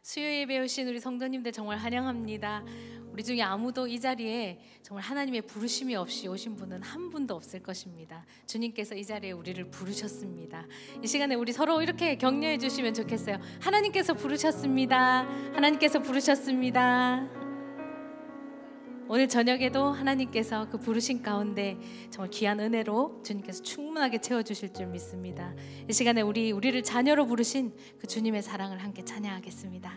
수요 예배 오신 우리 성도님들 정말 환영합니다. 우리 중에 아무도 이 자리에 정말 하나님의 부르심이 없이 오신 분은 한 분도 없을 것입니다. 주님께서 이 자리에 우리를 부르셨습니다. 이 시간에 우리 서로 이렇게 격려해 주시면 좋겠어요. 하나님께서 부르셨습니다. 하나님께서 부르셨습니다. 오늘 저녁에도 하나님께서 그 부르신 가운데 정말 귀한 은혜로 주님께서 충분하게 채워주실 줄 믿습니다. 이 시간에 우리를 자녀로 부르신 그 주님의 사랑을 함께 찬양하겠습니다.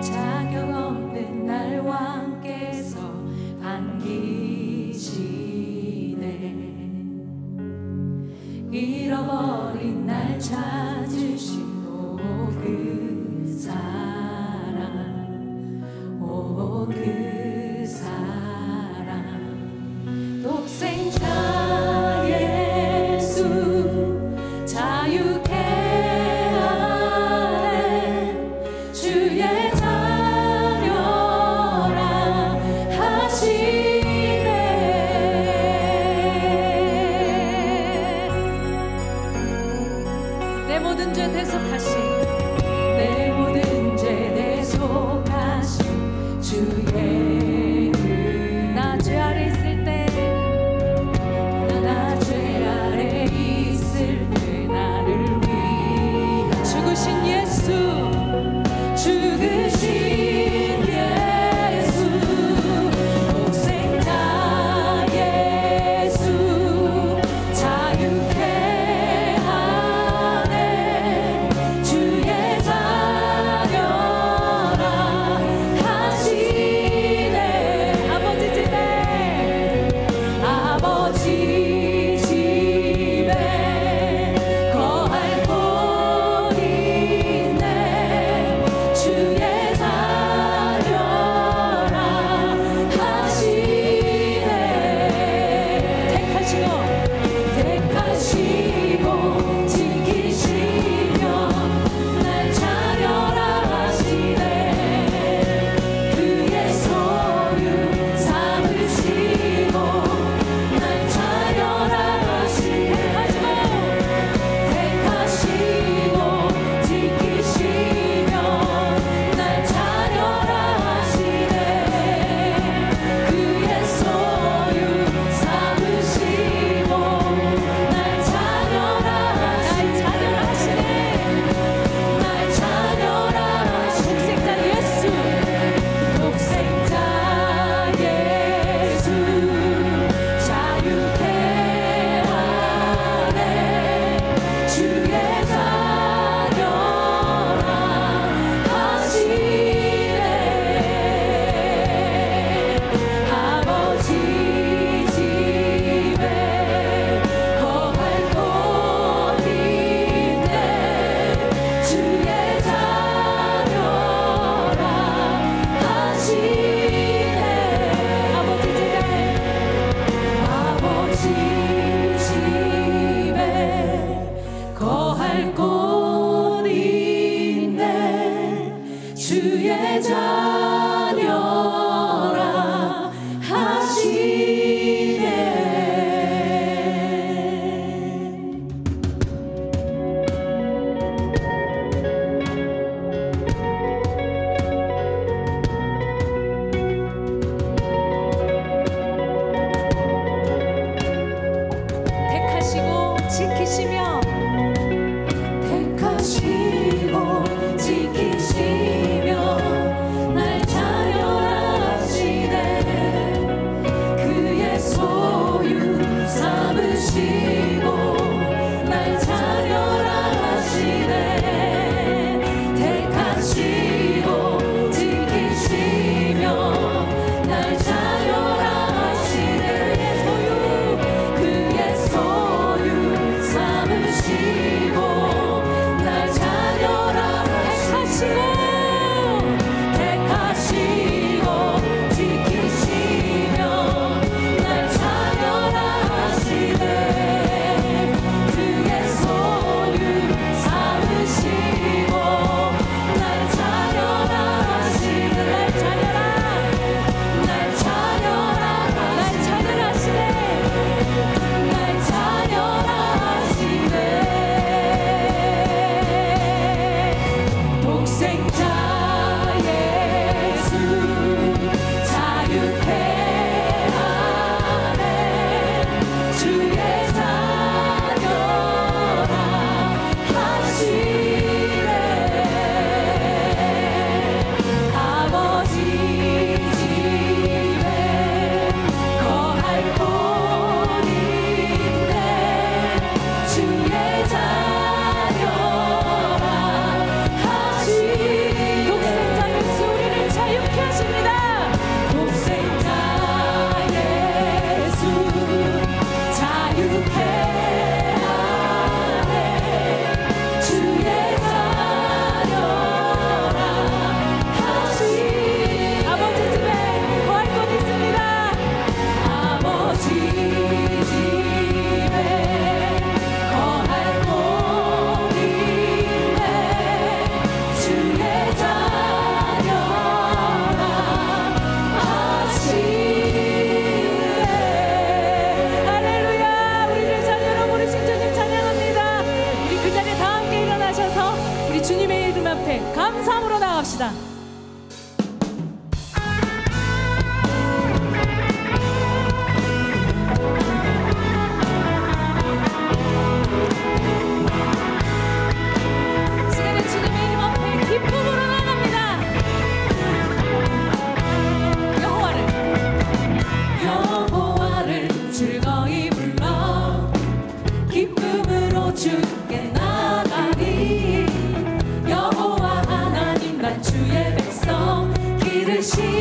자격 없는 날 왕께서 반기시 잃어버린 날 찾으시고 그 사랑, 오 그 사랑, 독생자 예수 자유케 하네 주의 자녀라 하시네. 내 모든 죄 대속하신 주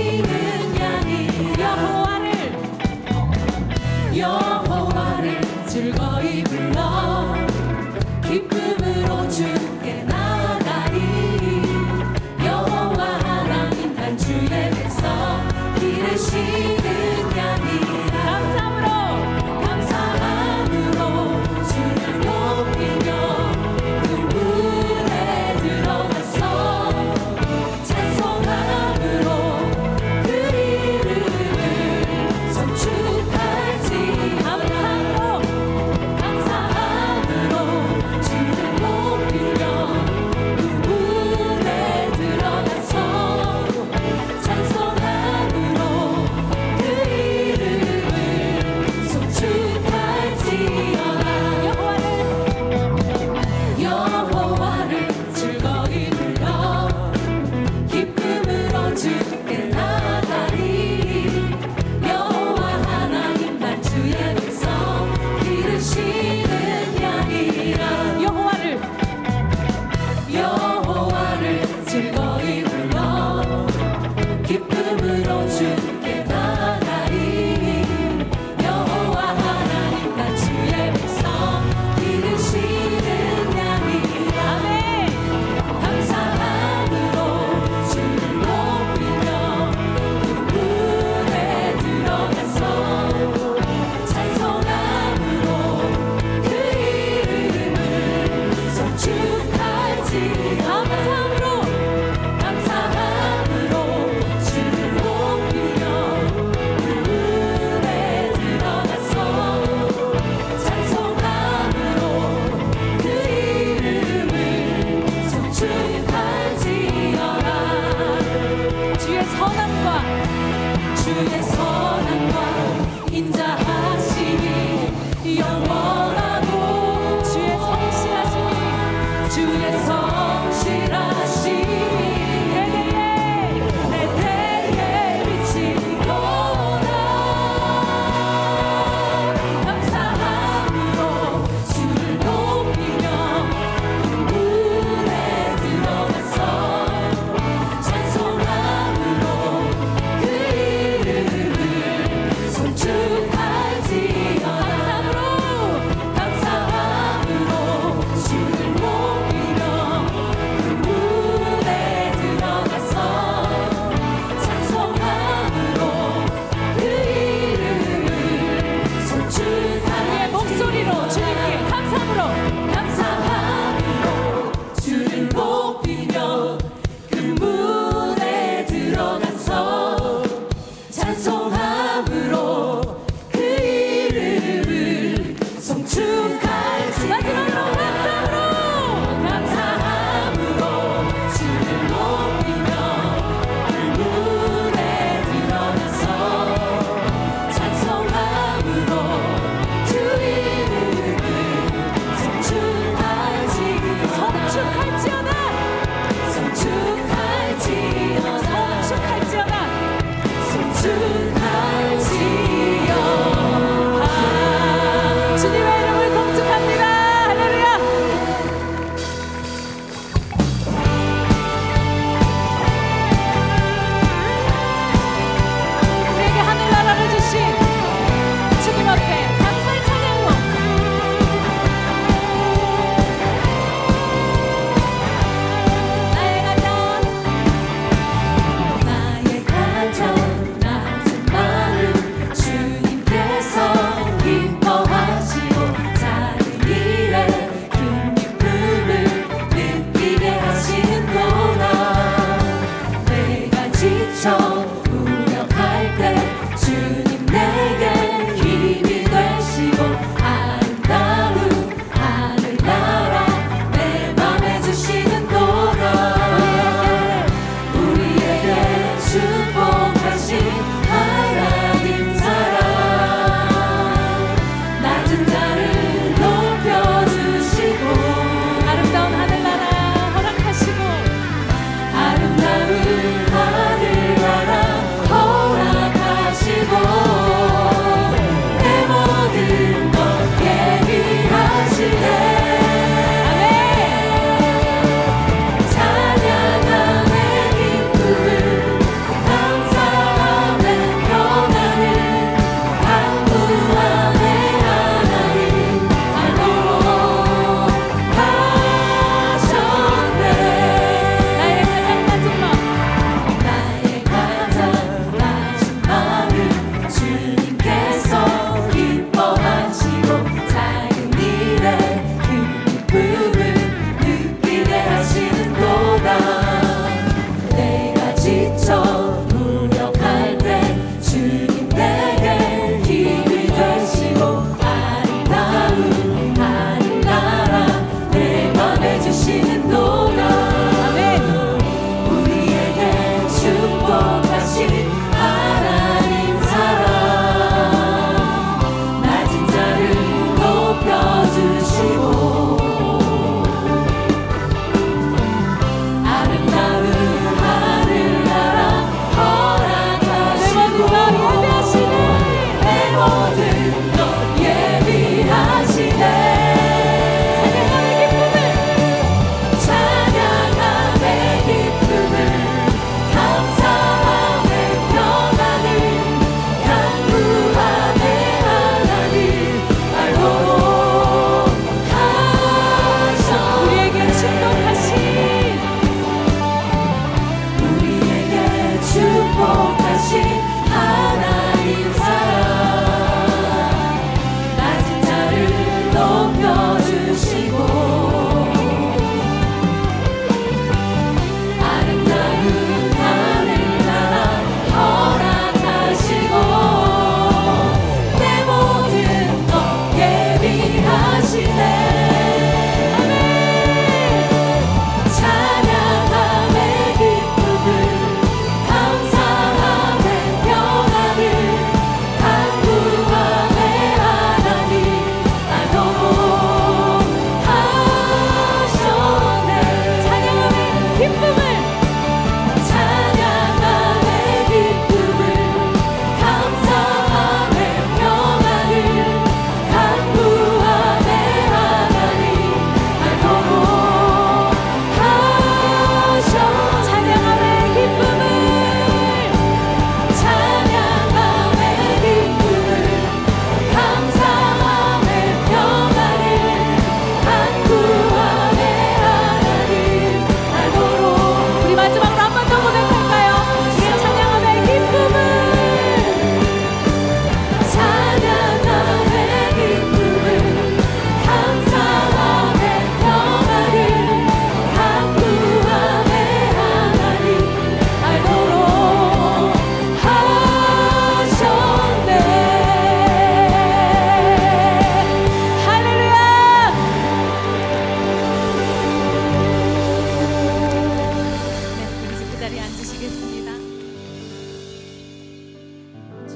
기르시는 양이 여호와를 즐거이 불러 기쁨으로 주께 나아가리. 여호와 하나님 난 주의 백성 기르시는 양이라. 감사함으로 주를 높이며 그 문에 들어가서 찬송함으로 그 이름을 송축할지. 감사함으로 주를 높이며 그 문에 들어가서 찬송함으로 그 이름을 송축할지어다. 여호와를 즐거이 불러 기쁨으로 주께 나아가리. 여호와 하나님 난 주의 백성 기르시는 양이라. 여호와를 즐거이 불러 기쁨으로 주께 나아가리. 여호와 하나님 난 주의 백성 기르시는 양이라. 감사함으로 주를 높이며 그 문에 들어가서 찬송함으로 그 이름을 송축할지. 감사함으로 주를 높이며 그 문에 들어가서 찬송함으로 그 이름을 송축할지어다. 주의 선함과 인자하심이 영원하고 주의 성실하심이 내 대에 비치도다. 감사함으로 주를 높이며 그 문에 들어가서 찬송함으로 그 이름을 송축할지어다. 감사함으로 주를 높이며 그 문에 들어가서 찬송함으로 그 이름을 송축할지어다. 목소리로 주님께 감사함으로 주를 높이며 그 문에 들어가서 찬송함으로 그 이름을 송축할지. 마지막으로 감사함으로 주를 높이며 그 문에 들어가서 찬송함으로 주 이름을 송축할지. 주님의 이름을 송축합니다. 할렐루야. 우리에게 하늘나라를 주신 주님 앞에 감사의 찬양으로 나의 가장 낮은 마음 주님께서 기뻐하시고 작은 일에 큰 기쁨을 느끼게 하시는도다. 내가 지쳐 무력할 때 주님 내게 힘이 되시고 아름다운 하늘나라 내 맘에 주시는도다. 우리에게 축복하신 하나님 사랑 낮은 자를 높여주시고 아름다운 하늘나라 허락하시고 아름다운 하늘나라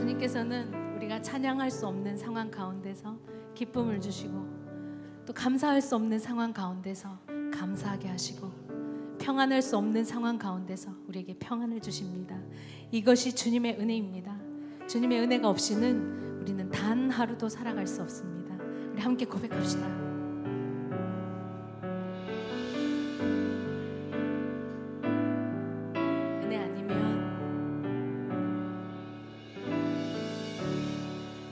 주님께서는 우리가 찬양할 수 없는 상황 가운데서 기쁨을 주시고 또 감사할 수 없는 상황 가운데서 감사하게 하시고 평안할 수 없는 상황 가운데서 우리에게 평안을 주십니다. 이것이 주님의 은혜입니다. 주님의 은혜가 없이는 우리는 단 하루도 살아갈 수 없습니다. 우리 함께 고백합시다.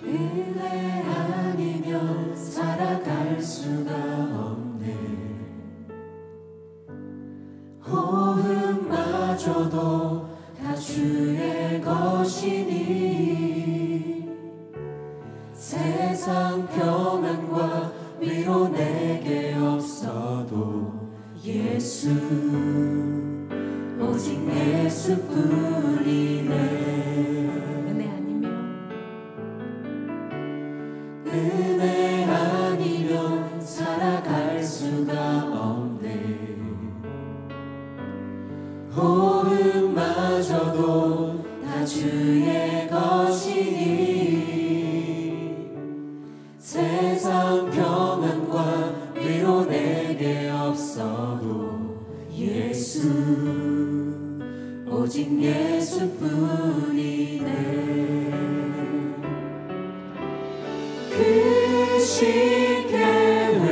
은혜 아니면 살아갈 수가 없네. 호흡마저도 다 주의 것이니 세상 평안과 위로 내게 없어도 예수 오직 예수뿐이네. 은혜 아니면 살아갈 수가 없네. 호흡마저도 다 주의 것이니 세상 평안과 위로 내게 없어도 예수 오직 예수뿐이네. 그 시계를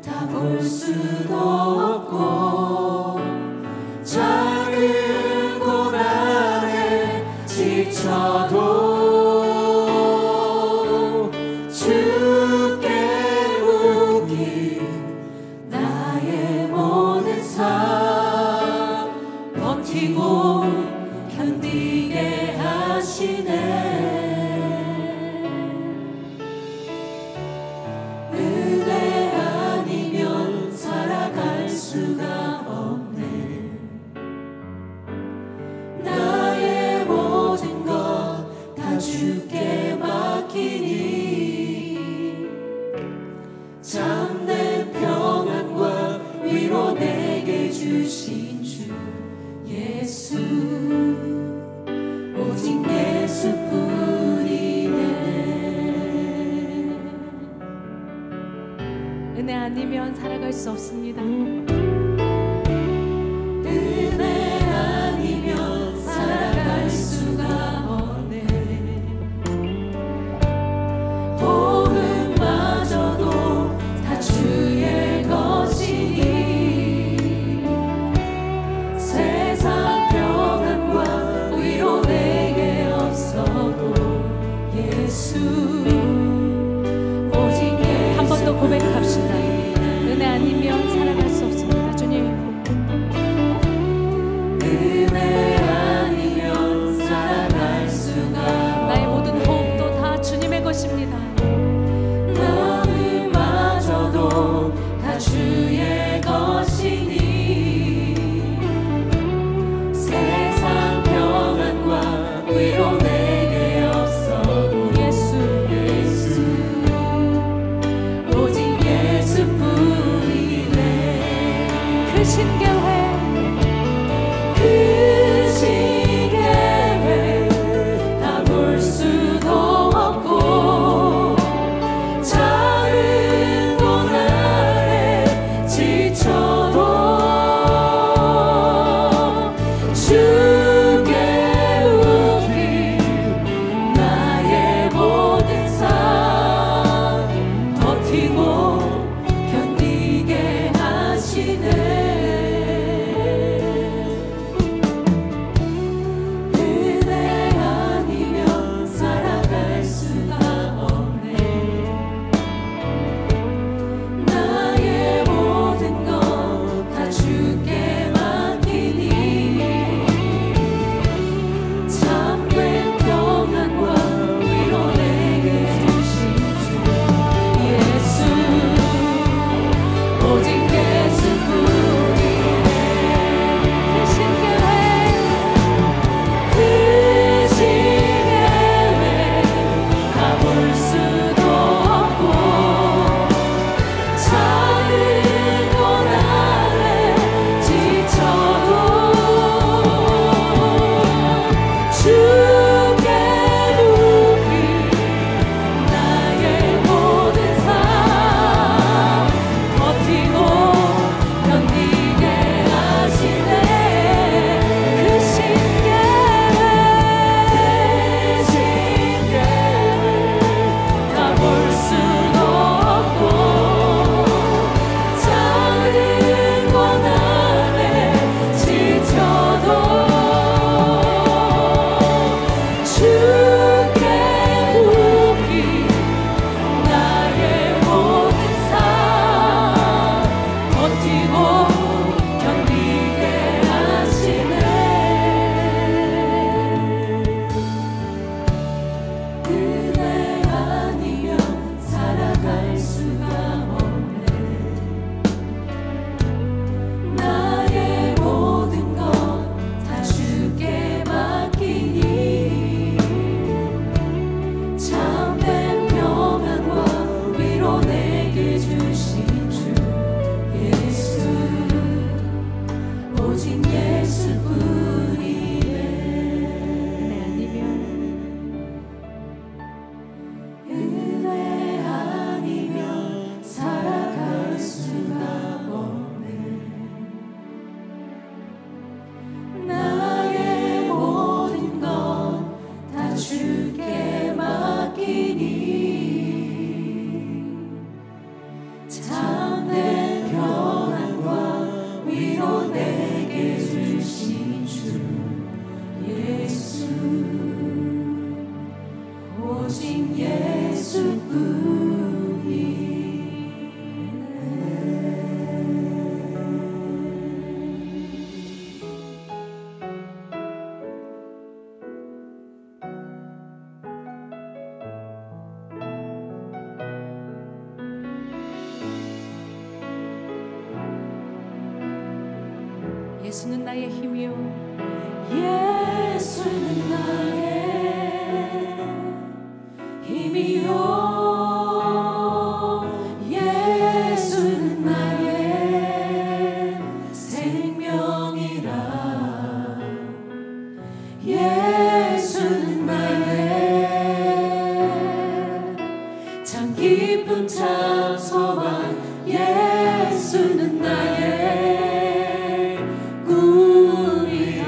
다 볼 수도 없고 작은 고난에 지쳐도 주께 묶인 나의 모든 삶 버티고 견디게 하시네. 수가 없네. 나의 모든 것 다 주께 맡기니 참된 평안과 위로 내게 주신 주 예수 오직 예수뿐이네. 은혜 아니면 살아갈 수 없습니다. 은혜 아니면 살아갈 수가 없네. 호흡마저도 다 주의 것이니 세상 평안과 위로 내게 없어도 예수 오직 예수. 한 번 더 고백합시다. 은혜 아니면 살아갈 수 없습니다. 예수는 나의 힘이요 예수는 나의 힘이요 예수는 나의 생명이라 예수는 나의 참 기쁨 참 소망 예수는 나의 꿈이라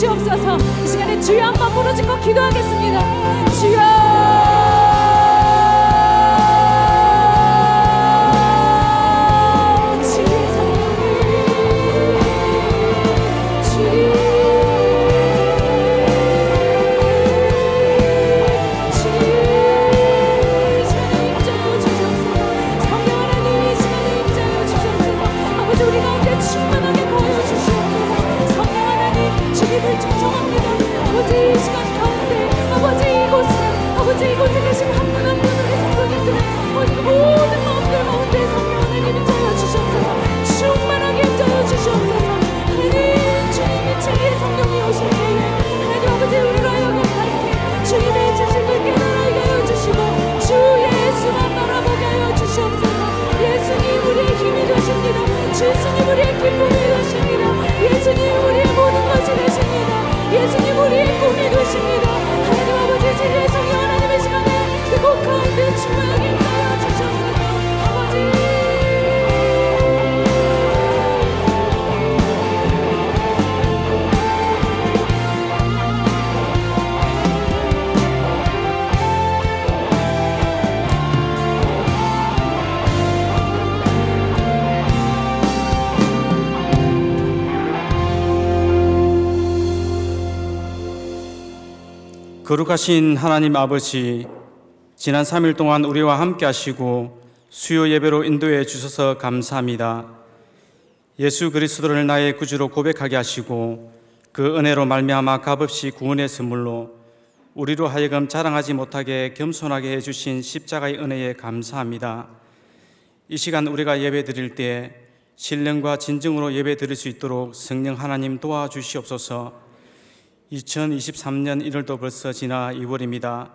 주시옵소서. 이 시간에 주여 한번 부르짖고 기도하겠습니다. 주여. 이곳에 계신 한 분 한 분 우리 성도님들의 모든 마음들 가운데 성령 하나님 임재하여 주시옵소서. 충만하게 임재하여 주시옵소서. 하나님 주님이 진리의 성령이 오실 때에 하나님 아버지 우리로 하여금 밝게 주님의 지식을 깨달아게 하여 주시고 주 예수만 바라보게 하여 주시옵소서. 예수님 우리의 힘이 되십니다. 주님 우리의 기쁨이 되십니다. 예수님 우리의 모든 것이 되십니다. 예수님 우리의 꿈이 되십니다. 하나님 아버지 진리의 성령 하나님의 시간에 그 곳 가운데 충만하게 임하여 주시옵소서. 아버지 거룩하신 하나님 아버지, 지난 3일 동안 우리와 함께 하시고 수요 예배로 인도해 주셔서 감사합니다. 예수 그리스도를 나의 구주로 고백하게 하시고 그 은혜로 말미암아 값없이 구원의 선물로 우리로 하여금 자랑하지 못하게 겸손하게 해주신 십자가의 은혜에 감사합니다. 이 시간 우리가 예배 드릴 때 신령과 진정으로 예배 드릴 수 있도록 성령 하나님 도와주시옵소서. 2023년 1월도 벌써 지나 2월입니다.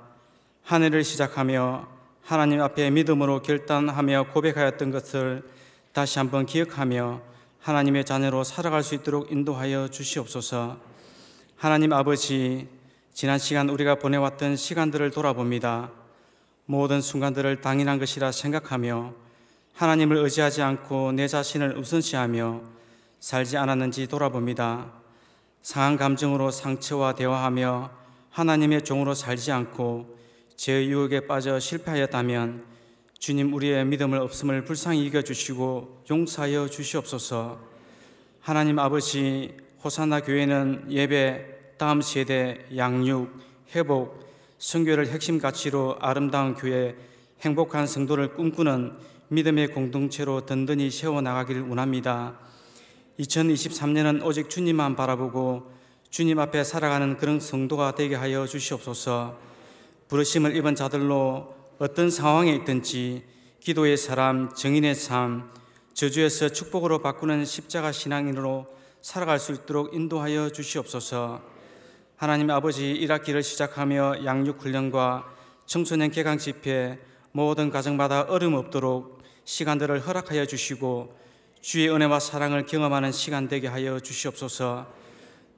한 해를 시작하며 하나님 앞에 믿음으로 결단하며 고백하였던 것을 다시 한번 기억하며 하나님의 자녀로 살아갈 수 있도록 인도하여 주시옵소서. 하나님 아버지, 지난 시간 우리가 보내왔던 시간들을 돌아봅니다. 모든 순간들을 당연한 것이라 생각하며 하나님을 의지하지 않고 내 자신을 우선시하며 살지 않았는지 돌아봅니다. 상한 감정으로 상처와 대화하며 하나님의 종으로 살지 않고 죄의 유혹에 빠져 실패하였다면 주님 우리의 믿음을 없음을 불쌍히 이겨주시고 용서하여 주시옵소서. 하나님 아버지, 호산나 교회는 예배, 다음 세대, 양육, 회복, 선교를 핵심 가치로 아름다운 교회, 행복한 성도를 꿈꾸는 믿음의 공동체로 든든히 세워나가기를 원합니다. 2023년은 오직 주님만 바라보고 주님 앞에 살아가는 그런 성도가 되게 하여 주시옵소서. 부르심을 입은 자들로 어떤 상황에 있든지 기도의 사람, 정인의 삶, 저주에서 축복으로 바꾸는 십자가 신앙인으로 살아갈 수 있도록 인도하여 주시옵소서. 하나님 아버지, 1학기를 시작하며 양육훈련과 청소년 개강 집회 모든 가정마다 어려움 없도록 시간들을 허락하여 주시고 주의 은혜와 사랑을 경험하는 시간 되게 하여 주시옵소서.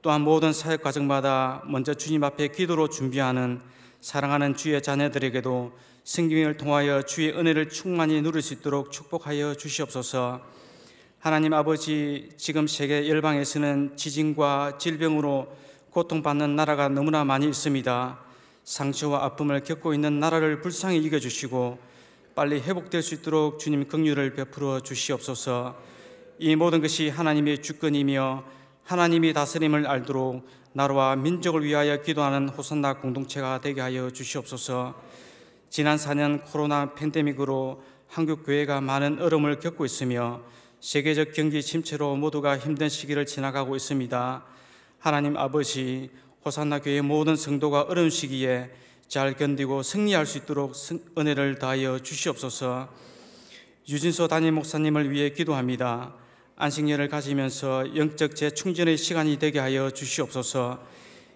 또한 모든 사역 과정마다 먼저 주님 앞에 기도로 준비하는 사랑하는 주의 자녀들에게도 성경을 통하여 주의 은혜를 충만히 누릴 수 있도록 축복하여 주시옵소서. 하나님 아버지, 지금 세계 열방에서는 지진과 질병으로 고통받는 나라가 너무나 많이 있습니다. 상처와 아픔을 겪고 있는 나라를 불쌍히 이겨주시고 빨리 회복될 수 있도록 주님 긍휼을 베풀어 주시옵소서. 이 모든 것이 하나님의 주권이며 하나님이 다스림을 알도록 나라와 민족을 위하여 기도하는 호산나 공동체가 되게 하여 주시옵소서. 지난 4년 코로나 팬데믹으로 한국 교회가 많은 어려움을 겪고 있으며 세계적 경기 침체로 모두가 힘든 시기를 지나가고 있습니다. 하나님 아버지, 호산나 교회 모든 성도가 어려운 시기에 잘 견디고 승리할 수 있도록 은혜를 다하여 주시옵소서. 유진소 담임 목사님을 위해 기도합니다. 안식년을 가지면서 영적 재충전의 시간이 되게 하여 주시옵소서.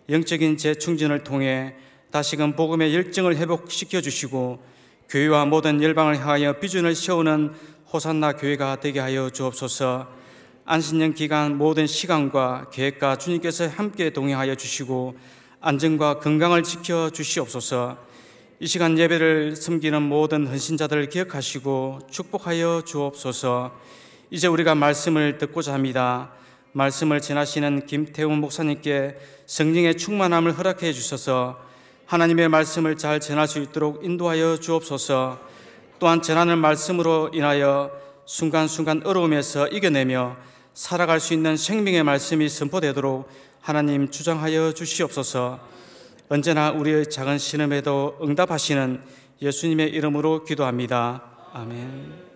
영적인 재충전을 통해 다시금 복음의 열정을 회복시켜 주시고 교회와 모든 열방을 향하여 비전을 세우는 호산나 교회가 되게 하여 주옵소서. 안식년 기간 모든 시간과 계획과 주님께서 함께 동행하여 주시고 안전과 건강을 지켜 주시옵소서. 이 시간 예배를 섬기는 모든 헌신자들을 기억하시고 축복하여 주옵소서. 이제 우리가 말씀을 듣고자 합니다. 말씀을 전하시는 김태훈 목사님께 성령의 충만함을 허락해 주셔서 하나님의 말씀을 잘 전할 수 있도록 인도하여 주옵소서. 또한 전하는 말씀으로 인하여 순간순간 어려움에서 이겨내며 살아갈 수 있는 생명의 말씀이 선포되도록 하나님 주장하여 주시옵소서. 언제나 우리의 작은 신음에도 응답하시는 예수님의 이름으로 기도합니다. 아멘.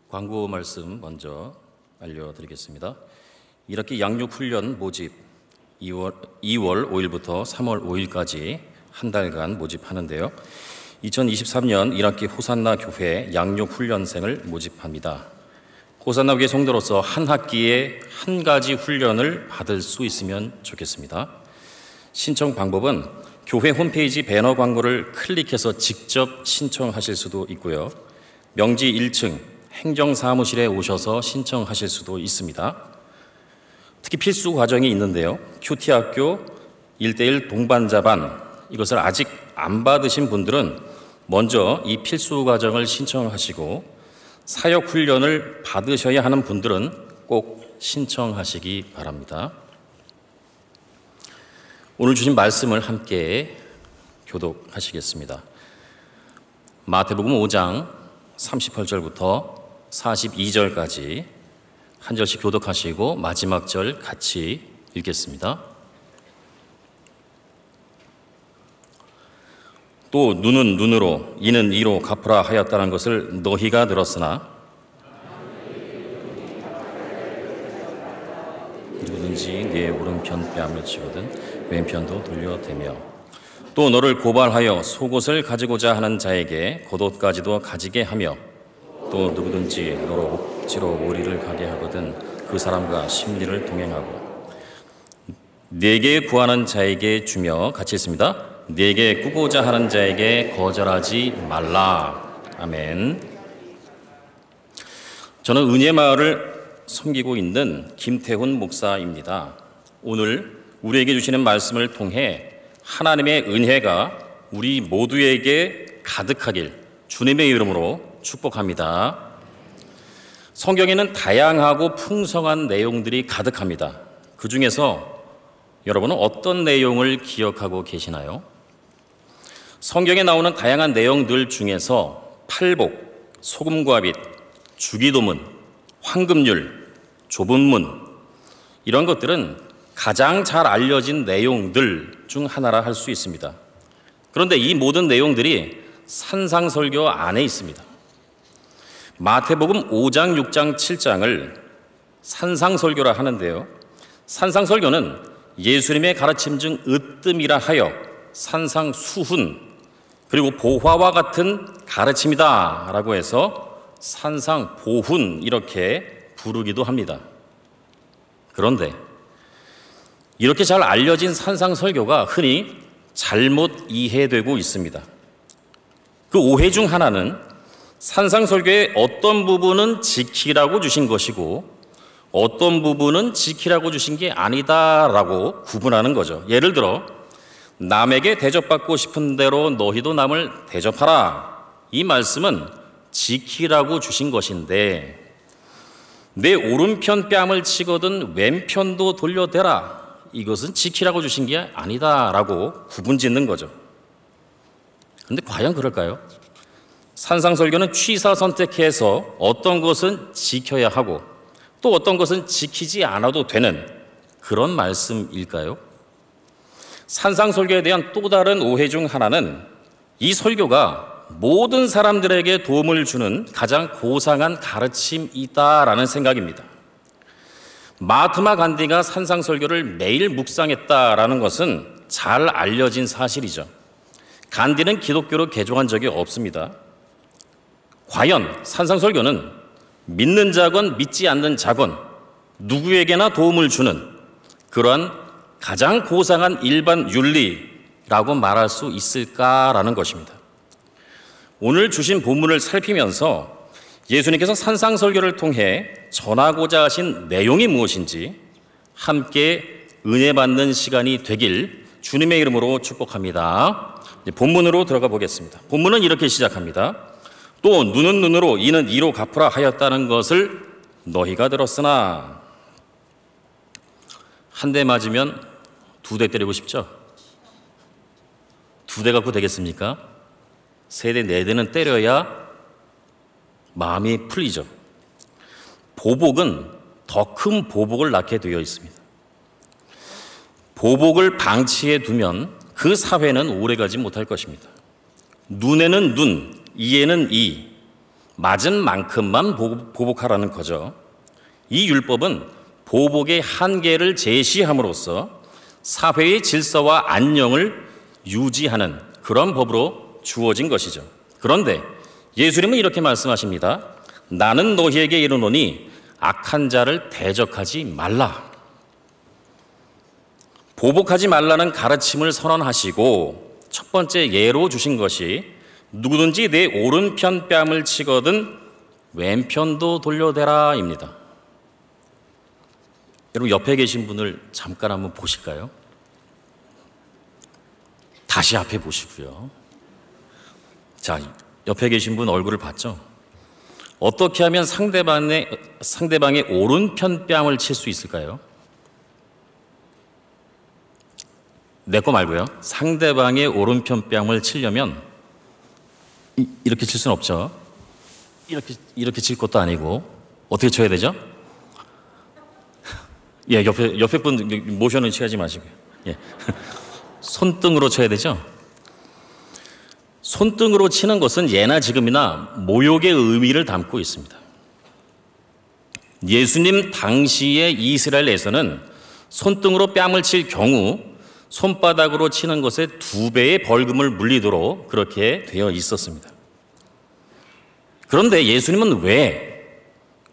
광고 말씀 먼저 알려드리겠습니다. 이렇게 양육훈련 모집 2월 5일부터 3월 5일까지 한 달간 모집하는데요. 2023년 1학기 호산나 교회 양육훈련생을 모집합니다. 호산나 교회 성도로서 한 학기에 한 가지 훈련을 받을 수 있으면 좋겠습니다. 신청 방법은 교회 홈페이지 배너 광고를 클릭해서 직접 신청하실 수도 있고요. 명지 1층 행정사무실에 오셔서 신청하실 수도 있습니다. 특히 필수 과정이 있는데요. 큐티학교 1:1 동반자반, 이것을 아직 안 받으신 분들은 먼저 이 필수 과정을 신청하시고 사역훈련을 받으셔야 하는 분들은 꼭 신청하시기 바랍니다. 오늘 주신 말씀을 함께 교독하시겠습니다. 마태복음 5장 38절부터 42절까지 한 절씩 교독하시고 마지막 절 같이 읽겠습니다. 또 눈은 눈으로 이는 이로 갚으라 하였다는 것을 너희가 들었으나 누구든지 네 오른편 뺨을 치거든 왼편도 돌려대며 또 너를 고발하여 속옷을 가지고자 하는 자에게 겉옷까지도 가지게 하며 또 누구든지 너로 억지로 머리를 가게 하거든 그 사람과 심리를 동행하고 네게 구하는 자에게 주며 같이 있습니다. 네게 꾸고자 하는 자에게 거절하지 말라. 아멘. 저는 은혜마을을 섬기고 있는 김태훈 목사입니다. 오늘 우리에게 주시는 말씀을 통해 하나님의 은혜가 우리 모두에게 가득하길 주님의 이름으로 축복합니다. 성경에는 다양하고 풍성한 내용들이 가득합니다. 그 중에서 여러분은 어떤 내용을 기억하고 계시나요? 성경에 나오는 다양한 내용들 중에서 팔복, 소금과 빛, 주기도문, 황금률, 좁은 문, 이런 것들은 가장 잘 알려진 내용들 중 하나라 할 수 있습니다. 그런데 이 모든 내용들이 산상설교 안에 있습니다. 마태복음 5장, 6장, 7장을 산상설교라 하는데요. 산상설교는 예수님의 가르침 중 으뜸이라 하여 산상수훈 그리고 보화와 같은 가르침이다 라고 해서 산상보훈 이렇게 부르기도 합니다. 그런데 이렇게 잘 알려진 산상설교가 흔히 잘못 이해되고 있습니다. 그 오해 중 하나는 산상설교의 어떤 부분은 지키라고 주신 것이고 어떤 부분은 지키라고 주신 게 아니다라고 구분하는 거죠. 예를 들어 남에게 대접받고 싶은 대로 너희도 남을 대접하라. 이 말씀은 지키라고 주신 것인데 내 오른편 뺨을 치거든 왼편도 돌려대라. 이것은 지키라고 주신 게 아니다라고 구분짓는 거죠. 그런데 과연 그럴까요? 산상설교는 취사선택해서 어떤 것은 지켜야 하고 또 어떤 것은 지키지 않아도 되는 그런 말씀일까요? 산상설교에 대한 또 다른 오해 중 하나는 이 설교가 모든 사람들에게 도움을 주는 가장 고상한 가르침이다라는 생각입니다. 마하트마 간디가 산상설교를 매일 묵상했다라는 것은 잘 알려진 사실이죠. 간디는 기독교로 개종한 적이 없습니다. 과연 산상설교는 믿는 자건 믿지 않는 자건 누구에게나 도움을 주는 그러한 가장 고상한 일반 윤리라고 말할 수 있을까라는 것입니다. 오늘 주신 본문을 살피면서 예수님께서 산상설교를 통해 전하고자 하신 내용이 무엇인지 함께 은혜 받는 시간이 되길 주님의 이름으로 축복합니다. 본문으로 들어가 보겠습니다. 본문은 이렇게 시작합니다. 또 눈은 눈으로 이는 이로 갚으라 하였다는 것을 너희가 들었으나. 한 대 맞으면 2대 때리고 싶죠? 2대 갖고 되겠습니까? 3대, 4대는 때려야 마음이 풀리죠. 보복은 더 큰 보복을 낳게 되어 있습니다. 보복을 방치해 두면 그 사회는 오래가지 못할 것입니다. 눈에는 눈, 이에는 이, 맞은 만큼만 보복하라는 거죠. 이 율법은 보복의 한계를 제시함으로써 사회의 질서와 안녕을 유지하는 그런 법으로 주어진 것이죠. 그런데 예수님은 이렇게 말씀하십니다. 나는 너희에게 이르노니 악한 자를 대적하지 말라. 보복하지 말라는 가르침을 선언하시고 첫 번째 예로 주신 것이 누구든지 내 오른편 뺨을 치거든 왼편도 돌려대라입니다. 여러분 옆에 계신 분을 잠깐 한번 보실까요? 다시 앞에 보시고요. 자, 옆에 계신 분 얼굴을 봤죠? 어떻게 하면 상대방의 오른편 뺨을 칠 수 있을까요? 내 거 말고요. 상대방의 오른편 뺨을 치려면 이렇게 칠 수는 없죠. 이렇게 칠 것도 아니고 어떻게 쳐야 되죠? 예, 옆에 분 모션은 취하지 마시고요. 예. 손등으로 쳐야 되죠? 손등으로 치는 것은 예나 지금이나 모욕의 의미를 담고 있습니다. 예수님 당시의 이스라엘에서는 손등으로 뺨을 칠 경우 손바닥으로 치는 것에 2배의 벌금을 물리도록 그렇게 되어 있었습니다. 그런데 예수님은 왜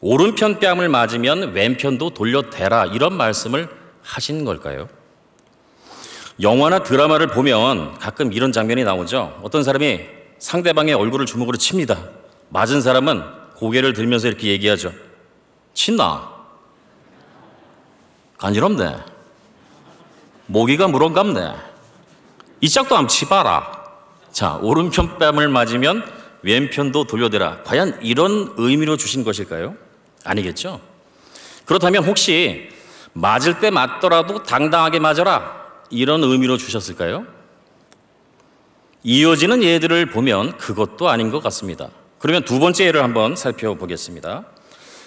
오른편 뺨을 맞으면 왼편도 돌려대라 이런 말씀을 하신 걸까요? 영화나 드라마를 보면 가끔 이런 장면이 나오죠. 어떤 사람이 상대방의 얼굴을 주먹으로 칩니다. 맞은 사람은 고개를 들면서 이렇게 얘기하죠. 친나? 간지럽네. 모기가 물어감네. 이 짝도 한번 치봐라. 자, 오른편 뺨을 맞으면 왼편도 돌려대라. 과연 이런 의미로 주신 것일까요? 아니겠죠? 그렇다면 혹시 맞을 때 맞더라도 당당하게 맞아라. 이런 의미로 주셨을까요? 이어지는 예들을 보면 그것도 아닌 것 같습니다. 그러면 두 번째 예를 한번 살펴보겠습니다.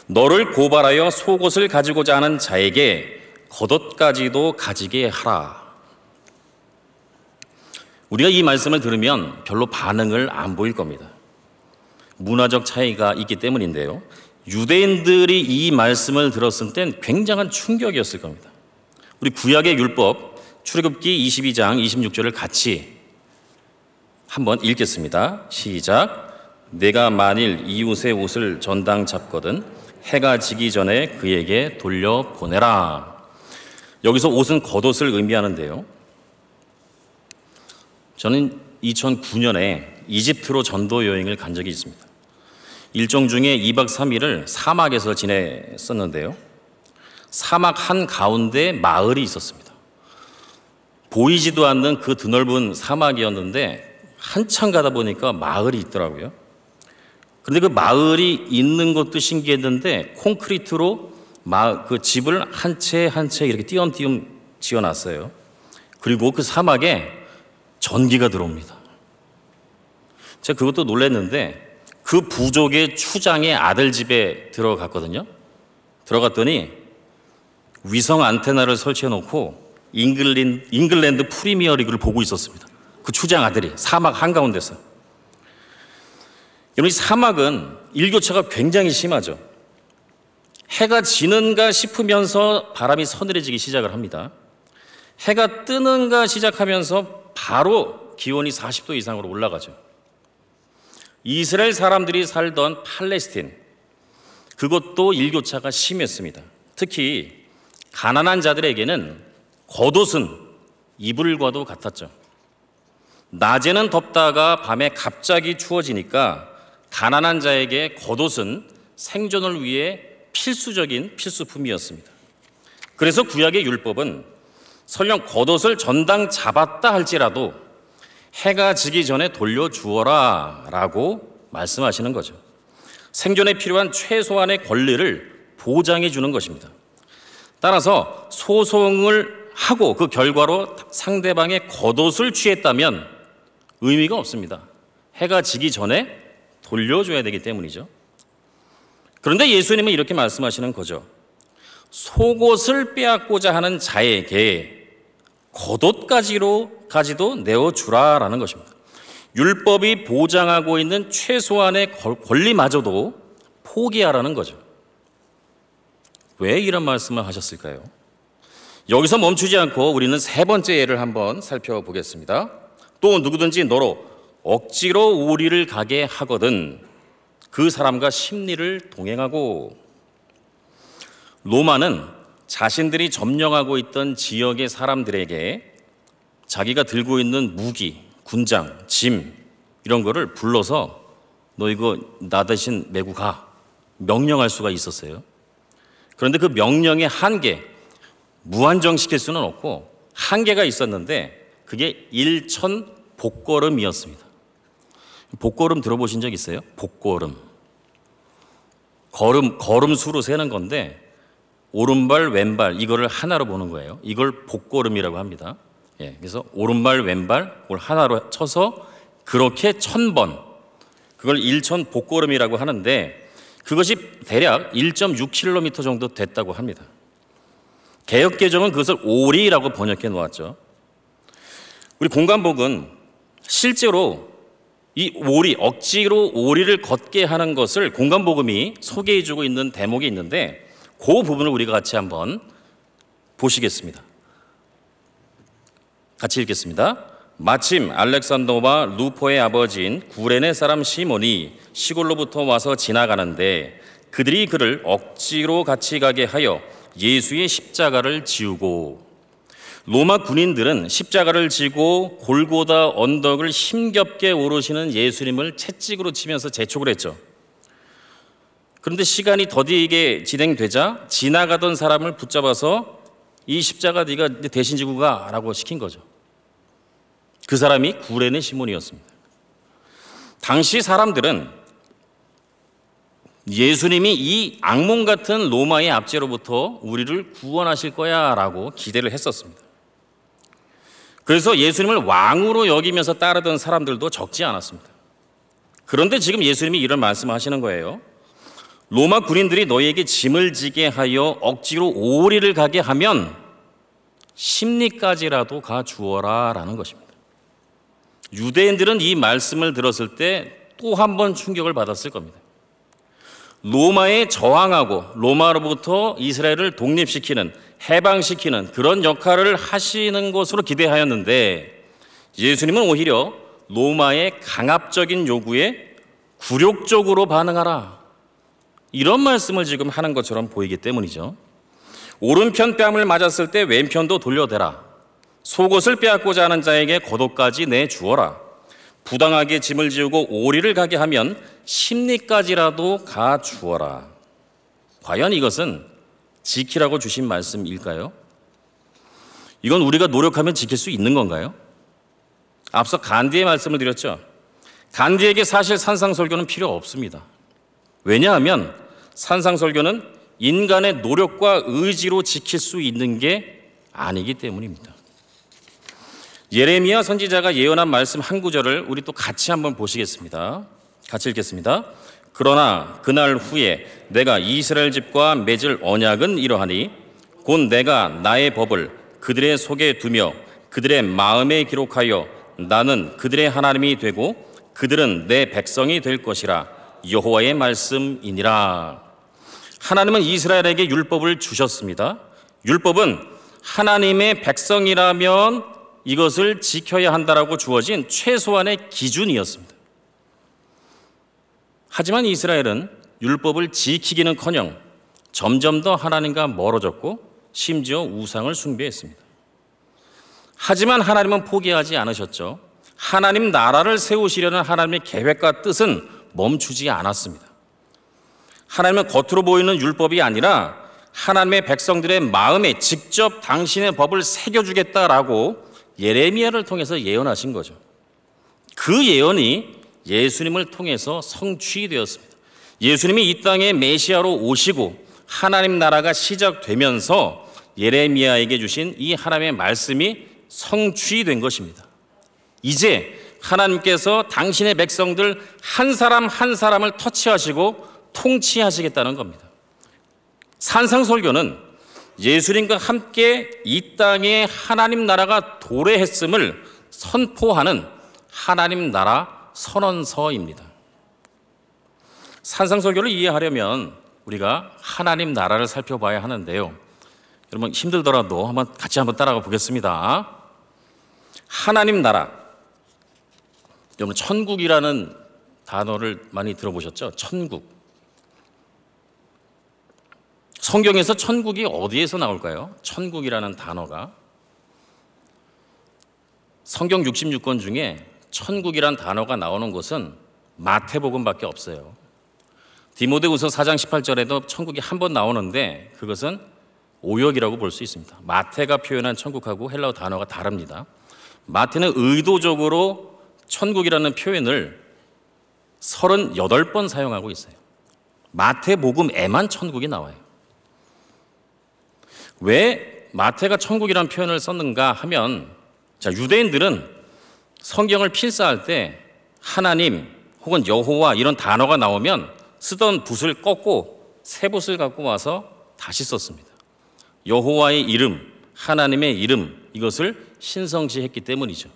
너를 고발하여 속옷을 가지고자 하는 자에게 겉옷까지도 가지게 하라. 우리가 이 말씀을 들으면 별로 반응을 안 보일 겁니다. 문화적 차이가 있기 때문인데요. 유대인들이 이 말씀을 들었을 땐 굉장한 충격이었을 겁니다. 우리 구약의 율법 출애굽기 22장 26절을 같이 한번 읽겠습니다. 시작. 내가 만일 이웃의 옷을 전당 잡거든 해가 지기 전에 그에게 돌려보내라. 여기서 옷은 겉옷을 의미하는데요. 저는 2009년에 이집트로 전도 여행을 간 적이 있습니다. 일정 중에 2박 3일을 사막에서 지냈었는데요. 사막 한가운데 마을이 있었습니다. 보이지도 않는 그 드넓은 사막이었는데 한참 가다 보니까 마을이 있더라고요. 그런데 그 마을이 있는 것도 신기했는데 콘크리트로 그 집을 한 채 한 채 이렇게 띄엄띄엄 지어놨어요. 그리고 그 사막에 전기가 들어옵니다. 제가 그것도 놀랐는데 그 부족의 추장의 아들 집에 들어갔거든요. 들어갔더니 위성 안테나를 설치해놓고 잉글랜드 프리미어리그를 보고 있었습니다. 그 추장 아들이 사막 한가운데서. 여러분, 이 사막은 일교차가 굉장히 심하죠. 해가 지는가 싶으면서 바람이 서늘해지기 시작을 합니다. 해가 뜨는가 시작하면서 바로 기온이 40도 이상으로 올라가죠. 이스라엘 사람들이 살던 팔레스틴, 그것도 일교차가 심했습니다. 특히 가난한 자들에게는 겉옷은 이불과도 같았죠. 낮에는 덥다가 밤에 갑자기 추워지니까 가난한 자에게 겉옷은 생존을 위해 필수적인 필수품이었습니다. 그래서 구약의 율법은 설령 겉옷을 전당 잡았다 할지라도 해가 지기 전에 돌려주어라 라고 말씀하시는 거죠. 생존에 필요한 최소한의 권리를 보장해 주는 것입니다. 따라서 소송을 하고 그 결과로 상대방의 겉옷을 취했다면 의미가 없습니다. 해가 지기 전에 돌려줘야 되기 때문이죠. 그런데 예수님은 이렇게 말씀하시는 거죠. 속옷을 빼앗고자 하는 자에게 겉옷까지도 내어주라라는 것입니다. 율법이 보장하고 있는 최소한의 권리마저도 포기하라는 거죠. 왜 이런 말씀을 하셨을까요? 여기서 멈추지 않고 우리는 세 번째 예를 한번 살펴보겠습니다. 또 누구든지 너로 억지로 우리를 가게 하거든 그 사람과 심리를 동행하고. 로마는 자신들이 점령하고 있던 지역의 사람들에게 자기가 들고 있는 무기, 군장, 짐 이런 거를 불러서 너 이거 나 대신 메고 가 명령할 수가 있었어요. 그런데 그 명령의 한계, 무한정시킬 수는 없고 한계가 있었는데 그게 1천 복걸음이었습니다. 복걸음 들어보신 적 있어요? 복걸음. 걸음수로 세는 건데 오른발, 왼발 이거를 하나로 보는 거예요. 이걸 복걸음이라고 합니다. 그래서 오른발, 왼발 그걸 하나로 쳐서 그렇게 1000번, 그걸 1천 복걸음이라고 하는데 그것이 대략 1.6km 정도 됐다고 합니다. 개역개정은 그것을 오리라고 번역해 놓았죠. 우리 공관복은 실제로 이 오리, 억지로 오리를 걷게 하는 것을 공관복음이 소개해주고 있는 대목이 있는데 그 부분을 우리가 같이 한번 보시겠습니다. 같이 읽겠습니다. 마침 알렉산더와 루포의 아버지인 구레네 사람 시몬이 시골로부터 와서 지나가는데 그들이 그를 억지로 같이 가게 하여 예수의 십자가를 지우고. 로마 군인들은 십자가를 지고 골고다 언덕을 힘겹게 오르시는 예수님을 채찍으로 치면서 재촉을 했죠. 그런데 시간이 더디게 진행되자 지나가던 사람을 붙잡아서 이 십자가 네가 대신 지고 가라고 시킨 거죠. 그 사람이 구레네 시몬이었습니다. 당시 사람들은 예수님이 이 악몽 같은 로마의 압제로부터 우리를 구원하실 거야 라고 기대를 했었습니다. 그래서 예수님을 왕으로 여기면서 따르던 사람들도 적지 않았습니다. 그런데 지금 예수님이 이런 말씀을 하시는 거예요. 로마 군인들이 너희에게 짐을 지게 하여 억지로 오리를 가게 하면 심리까지라도 가주어라 라는 것입니다. 유대인들은 이 말씀을 들었을 때 또 한 번 충격을 받았을 겁니다. 로마에 저항하고 로마로부터 이스라엘을 독립시키는, 해방시키는 그런 역할을 하시는 것으로 기대하였는데 예수님은 오히려 로마의 강압적인 요구에 굴욕적으로 반응하라, 이런 말씀을 지금 하는 것처럼 보이기 때문이죠. 오른편 뺨을 맞았을 때 왼편도 돌려대라. 속옷을 빼앗고자 하는 자에게 겉옷까지 내주어라. 부당하게 짐을 지우고 오리를 가게 하면 심리까지라도 가주어라. 과연 이것은 지키라고 주신 말씀일까요? 이건 우리가 노력하면 지킬 수 있는 건가요? 앞서 간디의 말씀을 드렸죠. 간디에게 사실 산상설교는 필요 없습니다. 왜냐하면 산상설교는 인간의 노력과 의지로 지킬 수 있는 게 아니기 때문입니다. 예레미야 선지자가 예언한 말씀 한 구절을 우리 또 같이 한번 보시겠습니다. 같이 읽겠습니다. 그러나 그날 후에 내가 이스라엘 집과 맺을 언약은 이러하니 곧 내가 나의 법을 그들의 속에 두며 그들의 마음에 기록하여 나는 그들의 하나님이 되고 그들은 내 백성이 될 것이라. 여호와의 말씀이니라. 하나님은 이스라엘에게 율법을 주셨습니다. 율법은 하나님의 백성이라면 이것을 지켜야 한다라고 주어진 최소한의 기준이었습니다. 하지만 이스라엘은 율법을 지키기는커녕 점점 더 하나님과 멀어졌고 심지어 우상을 숭배했습니다. 하지만 하나님은 포기하지 않으셨죠. 하나님 나라를 세우시려는 하나님의 계획과 뜻은 멈추지 않았습니다. 하나님은 겉으로 보이는 율법이 아니라 하나님의 백성들의 마음에 직접 당신의 법을 새겨주겠다라고 예레미야를 통해서 예언하신 거죠. 그 예언이 예수님을 통해서 성취되었습니다. 예수님이 이 땅에 메시아로 오시고 하나님 나라가 시작되면서 예레미야에게 주신 이 하나님의 말씀이 성취된 것입니다. 이제 하나님께서 당신의 백성들 한 사람 한 사람을 터치하시고 통치하시겠다는 겁니다. 산상설교는 예수님과 함께 이 땅에 하나님 나라가 도래했음을 선포하는 하나님 나라 선언서입니다. 산상설교를 이해하려면 우리가 하나님 나라를 살펴봐야 하는데요. 여러분 힘들더라도 같이 한번 따라가 보겠습니다. 하나님 나라. 여러분 천국이라는 단어를 많이 들어보셨죠? 천국. 성경에서 천국이 어디에서 나올까요? 천국이라는 단어가. 성경 66권 중에 천국이란 단어가 나오는 곳은 마태복음밖에 없어요. 디모데후서 4장 18절에도 천국이 한 번 나오는데 그것은 오역이라고 볼 수 있습니다. 마태가 표현한 천국하고 헬라어 단어가 다릅니다. 마태는 의도적으로 천국이라는 표현을 38번 사용하고 있어요. 마태복음에만 천국이 나와요. 왜 마태가 천국이라는 표현을 썼는가 하면, 유대인들은 성경을 필사할 때 하나님 혹은 여호와 이런 단어가 나오면 쓰던 붓을 꺾고 새 붓을 갖고 와서 다시 썼습니다. 여호와의 이름, 하나님의 이름, 이것을 신성시했기 때문이죠.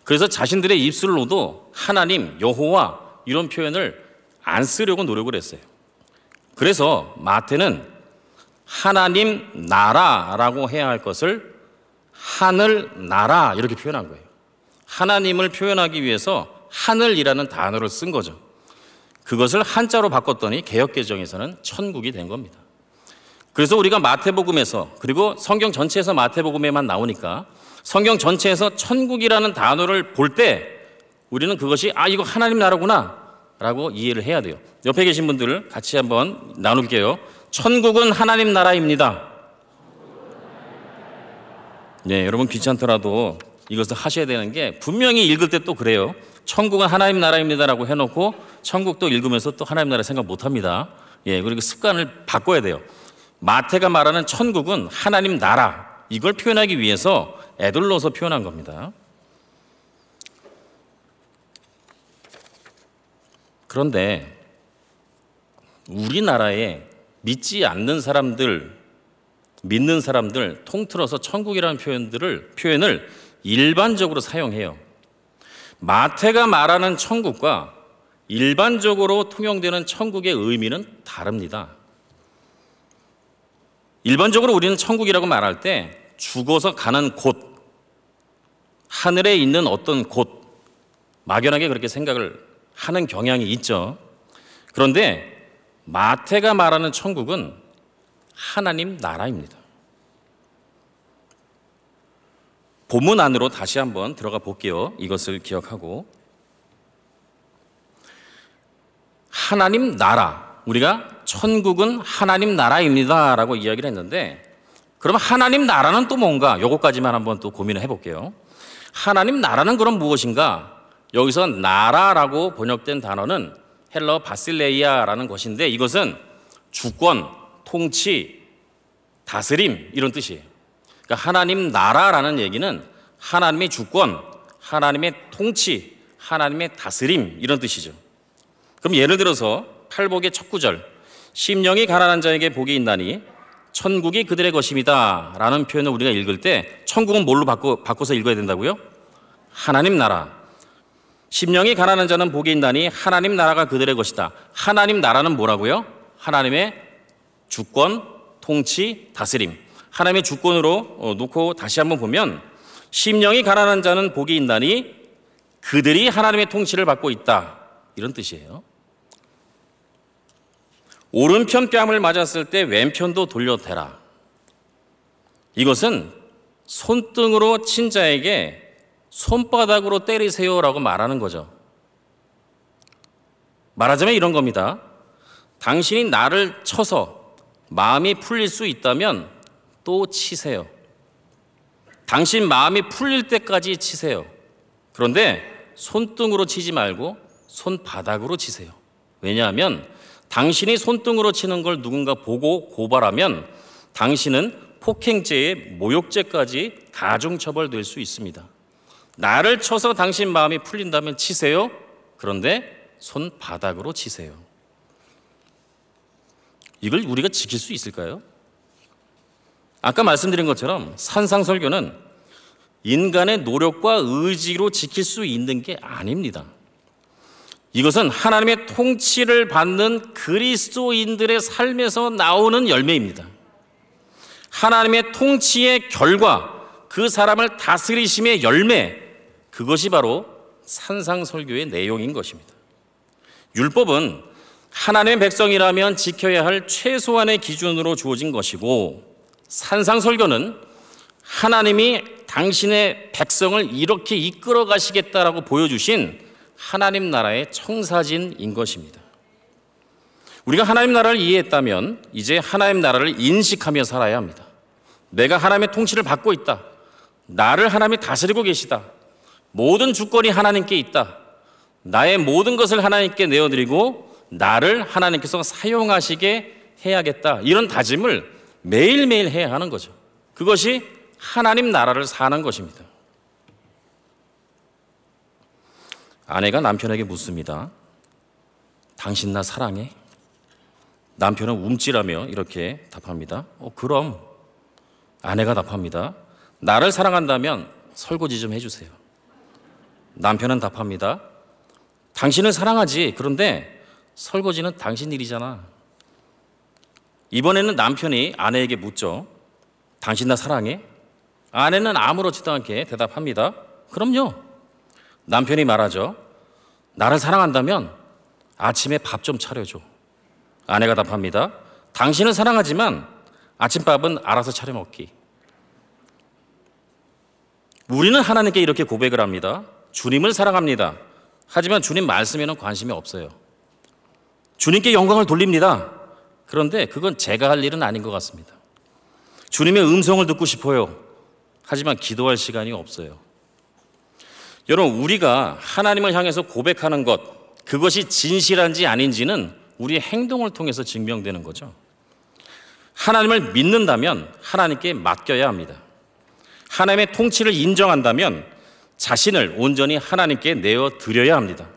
그래서 자신들의 입술로도 하나님, 여호와 이런 표현을 안 쓰려고 노력을 했어요. 그래서 마태는 하나님 나라라고 해야 할 것을 하늘 나라 이렇게 표현한 거예요. 하나님을 표현하기 위해서 하늘이라는 단어를 쓴 거죠. 그것을 한자로 바꿨더니 개역개정에서는 천국이 된 겁니다. 그래서 우리가 마태복음에서, 그리고 성경 전체에서 마태복음에만 나오니까 성경 전체에서 천국이라는 단어를 볼 때 우리는 그것이 이거 하나님 나라구나 라고 이해를 해야 돼요. 옆에 계신 분들 같이 한번 나눌게요. 천국은 하나님 나라입니다. 네, 여러분 귀찮더라도 이것을 하셔야 되는 게, 분명히 읽을 때 또 그래요. 천국은 하나님 나라입니다라고 해놓고 천국도 읽으면서 또 하나님 나라 생각 못합니다. 그리고 습관을 바꿔야 돼요. 마태가 말하는 천국은 하나님 나라, 이걸 표현하기 위해서 에둘러서 표현한 겁니다. 그런데 우리나라에 믿지 않는 사람들, 믿는 사람들 통틀어서 천국이라는 표현을 일반적으로 사용해요. 마태가 말하는 천국과 일반적으로 통용되는 천국의 의미는 다릅니다. 일반적으로 우리는 천국이라고 말할 때 죽어서 가는 곳, 하늘에 있는 어떤 곳, 막연하게 그렇게 생각을 하는 경향이 있죠. 그런데 마태가 말하는 천국은 하나님 나라입니다. 본문 안으로 다시 한번 들어가 볼게요. 이것을 기억하고, 하나님 나라, 우리가 천국은 하나님 나라입니다 라고 이야기를 했는데, 그럼 하나님 나라는 또 뭔가, 요거까지만 한번 또 고민을 해볼게요. 하나님 나라는 그럼 무엇인가? 여기서 나라라고 번역된 단어는 헬라어 바실레이아라는 것인데, 이것은 주권, 통치, 다스림 이런 뜻이에요. 그러니까 하나님 나라라는 얘기는 하나님의 주권, 하나님의 통치, 하나님의 다스림 이런 뜻이죠. 그럼 예를 들어서 팔복의 첫 구절, 심령이 가난한 자에게 복이 있나니 천국이 그들의 것입니다 라는 표현을 우리가 읽을 때 천국은 뭘로 바꿔서 읽어야 된다고요? 하나님 나라. 심령이 가난한 자는 복이 있나니 하나님 나라가 그들의 것이다. 하나님 나라는 뭐라고요? 하나님의 주권, 통치, 다스림. 하나님의 주권으로 놓고 다시 한번 보면 심령이 가난한 자는 복이 있나니 그들이 하나님의 통치를 받고 있다, 이런 뜻이에요. 오른편 뺨을 맞았을 때 왼편도 돌려대라. 이것은 손등으로 친 자에게 손바닥으로 때리세요라고 말하는 거죠. 말하자면 이런 겁니다. 당신이 나를 쳐서 마음이 풀릴 수 있다면 또 치세요. 당신 마음이 풀릴 때까지 치세요. 그런데 손등으로 치지 말고 손바닥으로 치세요. 왜냐하면 당신이 손등으로 치는 걸 누군가 보고 고발하면 당신은 폭행죄에 모욕죄까지 가중처벌될 수 있습니다. 나를 쳐서 당신 마음이 풀린다면 치세요. 그런데 손바닥으로 치세요. 이걸 우리가 지킬 수 있을까요? 아까 말씀드린 것처럼 산상설교는 인간의 노력과 의지로 지킬 수 있는 게 아닙니다. 이것은 하나님의 통치를 받는 그리스도인들의 삶에서 나오는 열매입니다. 하나님의 통치의 결과, 그 사람을 다스리심의 열매, 그것이 바로 산상설교의 내용인 것입니다. 율법은 하나님의 백성이라면 지켜야 할 최소한의 기준으로 주어진 것이고, 산상설교는 하나님이 당신의 백성을 이렇게 이끌어 가시겠다라고 보여주신 하나님 나라의 청사진인 것입니다. 우리가 하나님 나라를 이해했다면 이제 하나님 나라를 인식하며 살아야 합니다. 내가 하나님의 통치를 받고 있다. 나를 하나님이 다스리고 계시다. 모든 주권이 하나님께 있다. 나의 모든 것을 하나님께 내어드리고 나를 하나님께서 사용하시게 해야겠다. 이런 다짐을 매일매일 해야 하는 거죠. 그것이 하나님 나라를 사는 것입니다. 아내가 남편에게 묻습니다. 당신 나 사랑해? 남편은 움찔하며 이렇게 답합니다. 그럼. 아내가 답합니다. 나를 사랑한다면 설거지 좀 해주세요. 남편은 답합니다. 당신을 사랑하지. 그런데 설거지는 당신 일이잖아. 이번에는 남편이 아내에게 묻죠. 당신 나 사랑해? 아내는 아무렇지도 않게 대답합니다. 그럼요. 남편이 말하죠. 나를 사랑한다면 아침에 밥 좀 차려줘. 아내가 답합니다. 당신을 사랑하지만 아침밥은 알아서 차려 먹기. 우리는 하나님께 이렇게 고백을 합니다. 주님을 사랑합니다. 하지만 주님 말씀에는 관심이 없어요. 주님께 영광을 돌립니다. 그런데 그건 제가 할 일은 아닌 것 같습니다. 주님의 음성을 듣고 싶어요. 하지만 기도할 시간이 없어요. 여러분, 우리가 하나님을 향해서 고백하는 것, 그것이 진실한지 아닌지는 우리의 행동을 통해서 증명되는 거죠. 하나님을 믿는다면 하나님께 맡겨야 합니다. 하나님의 통치를 인정한다면 자신을 온전히 하나님께 내어드려야 합니다.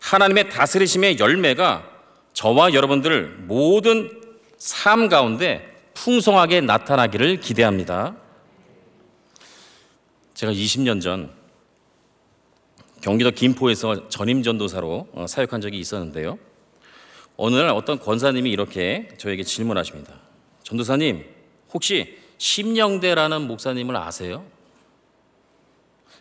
하나님의 다스리심의 열매가 저와 여러분들 모든 삶 가운데 풍성하게 나타나기를 기대합니다. 제가 20년 전 경기도 김포에서 전임 전도사로 사역한 적이 있었는데요. 어느 날 어떤 권사님이 이렇게 저에게 질문하십니다. 전도사님, 혹시 심령대라는 목사님을 아세요?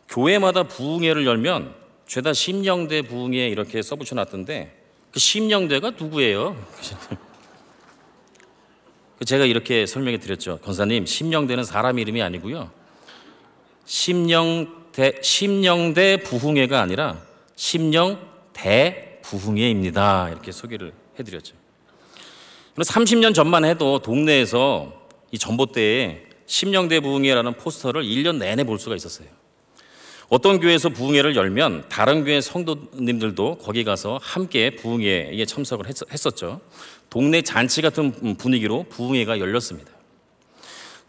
교회마다 부흥회를 열면 죄다 심령대 부흥회 이렇게 써붙여놨던데 그 심령대가 누구예요? 제가 이렇게 설명해 드렸죠. 권사님, 심령대는 사람 이름이 아니고요. 심령대 부흥회가 아니라 심령대 부흥회입니다. 이렇게 소개를 해드렸죠. 30년 전만 해도 동네에서 이 전봇대에 심령대 부흥회라는 포스터를 1년 내내 볼 수가 있었어요. 어떤 교회에서 부흥회를 열면 다른 교회 성도님들도 거기 가서 함께 부흥회에 참석을 했었죠. 동네 잔치 같은 분위기로 부흥회가 열렸습니다.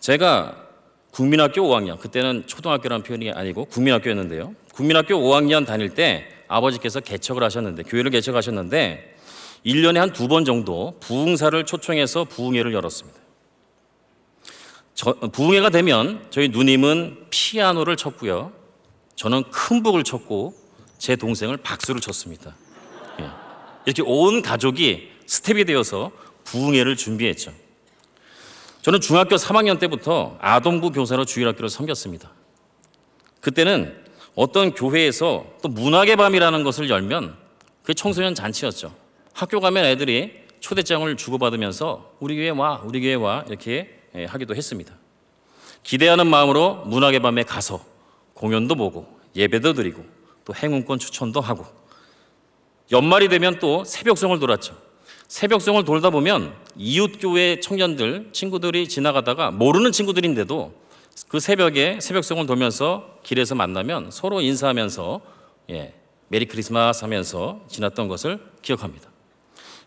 제가 국민학교 5학년, 그때는 초등학교라는 표현이 아니고 국민학교였는데요. 국민학교 5학년 다닐 때 아버지께서 개척을 하셨는데, 교회를 개척하셨는데 1년에 한 2번 정도 부흥사를 초청해서 부흥회를 열었습니다. 부흥회가 되면 저희 누님은 피아노를 쳤고요. 저는 큰 북을 쳤고 제 동생을 박수를 쳤습니다. 이렇게 온 가족이 스텝이 되어서 부흥회를 준비했죠. 저는 중학교 3학년 때부터 아동부 교사로 주일학교를 섬겼습니다. 그때는 어떤 교회에서 또 문학의 밤이라는 것을 열면 그게 청소년 잔치였죠. 학교 가면 애들이 초대장을 주고받으면서 우리 교회 와, 우리 교회 와 이렇게 하기도 했습니다. 기대하는 마음으로 문학의 밤에 가서 공연도 보고 예배도 드리고 또 행운권 추천도 하고, 연말이 되면 또 새벽송을 돌았죠. 새벽송을 돌다 보면 이웃교회 청년들, 친구들이 지나가다가 모르는 친구들인데도 그 새벽에 새벽송을 돌면서 길에서 만나면 서로 인사하면서 메리 크리스마스 하면서 지났던 것을 기억합니다.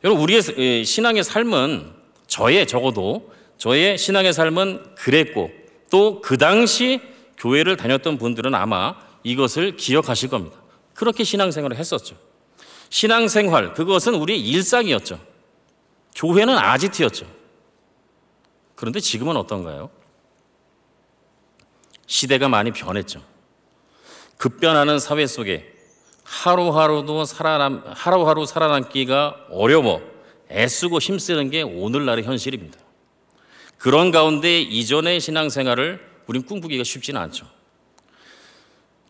여러분, 우리의 신앙의 삶은 적어도 저의 신앙의 삶은 그랬고, 또 그 당시 교회를 다녔던 분들은 아마 이것을 기억하실 겁니다. 그렇게 신앙생활을 했었죠. 신앙생활, 그것은 우리의 일상이었죠. 교회는 아지트였죠. 그런데 지금은 어떤가요? 시대가 많이 변했죠. 급변하는 사회 속에 하루하루 살아남기가 어려워 애쓰고 힘쓰는 게 오늘날의 현실입니다. 그런 가운데 이전의 신앙생활을 우린 꿈꾸기가 쉽지는 않죠.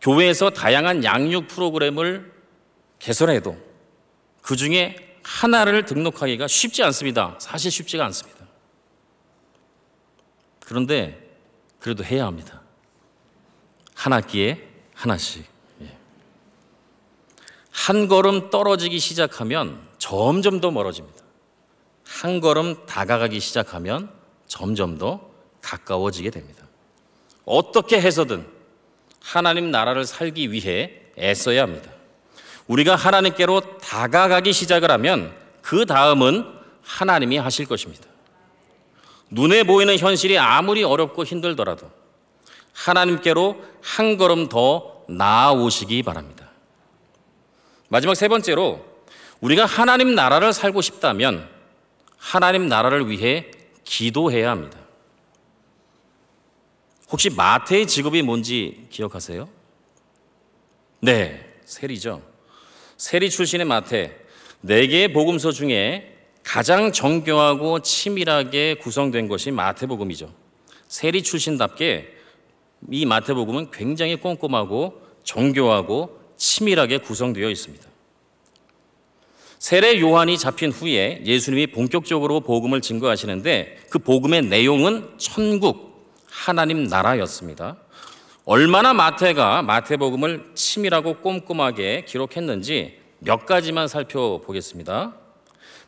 교회에서 다양한 양육 프로그램을 개설해도 그 중에 하나를 등록하기가 쉽지 않습니다. 사실 쉽지가 않습니다. 그런데 그래도 해야 합니다. 한 학기에 하나씩. 한 걸음 떨어지기 시작하면 점점 더 멀어집니다. 한 걸음 다가가기 시작하면 점점 더 가까워지게 됩니다. 어떻게 해서든 하나님 나라를 살기 위해 애써야 합니다. 우리가 하나님께로 다가가기 시작을 하면 그 다음은 하나님이 하실 것입니다. 눈에 보이는 현실이 아무리 어렵고 힘들더라도 하나님께로 한 걸음 더 나아오시기 바랍니다. 마지막 세 번째로, 우리가 하나님 나라를 살고 싶다면 하나님 나라를 위해 기도해야 합니다. 혹시 마태의 직업이 뭔지 기억하세요? 네, 세리죠. 세리 출신의 마태, 4개의 복음서 중에 가장 정교하고 치밀하게 구성된 것이 마태복음이죠. 세리 출신답게 이 마태복음은 굉장히 꼼꼼하고 정교하고 치밀하게 구성되어 있습니다. 세례 요한이 잡힌 후에 예수님이 본격적으로 복음을 증거하시는데 그 복음의 내용은 천국, 하나님 나라였습니다. 얼마나 마태가 마태복음을 치밀하고 꼼꼼하게 기록했는지 몇 가지만 살펴보겠습니다.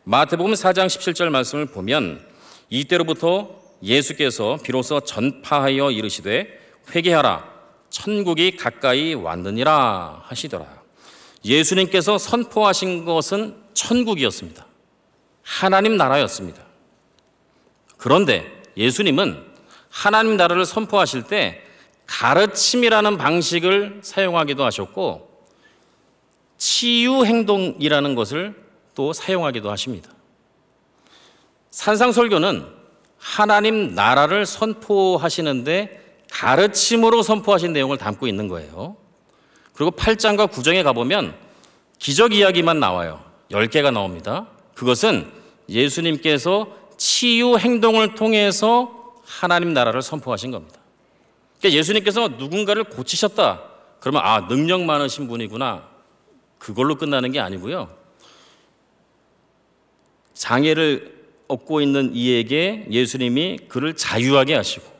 마태복음 4장 17절 말씀을 보면, 이때로부터 예수께서 비로소 전파하여 이르시되 회개하라, 천국이 가까이 왔느니라 하시더라. 예수님께서 선포하신 것은 천국이었습니다. 하나님 나라였습니다. 그런데 예수님은 하나님 나라를 선포하실 때 가르침이라는 방식을 사용하기도 하셨고 치유 행동이라는 것을 또 사용하기도 하십니다. 산상설교는 하나님 나라를 선포하시는데 가르침으로 선포하신 내용을 담고 있는 거예요. 그리고 8장과 9장에 가보면 기적 이야기만 나와요. 10개가 나옵니다. 그것은 예수님께서 치유 행동을 통해서 하나님 나라를 선포하신 겁니다. 그러니까 예수님께서 누군가를 고치셨다 그러면 능력 많으신 분이구나, 그걸로 끝나는 게 아니고요. 장애를 얻고 있는 이에게 예수님이 그를 자유하게 하시고,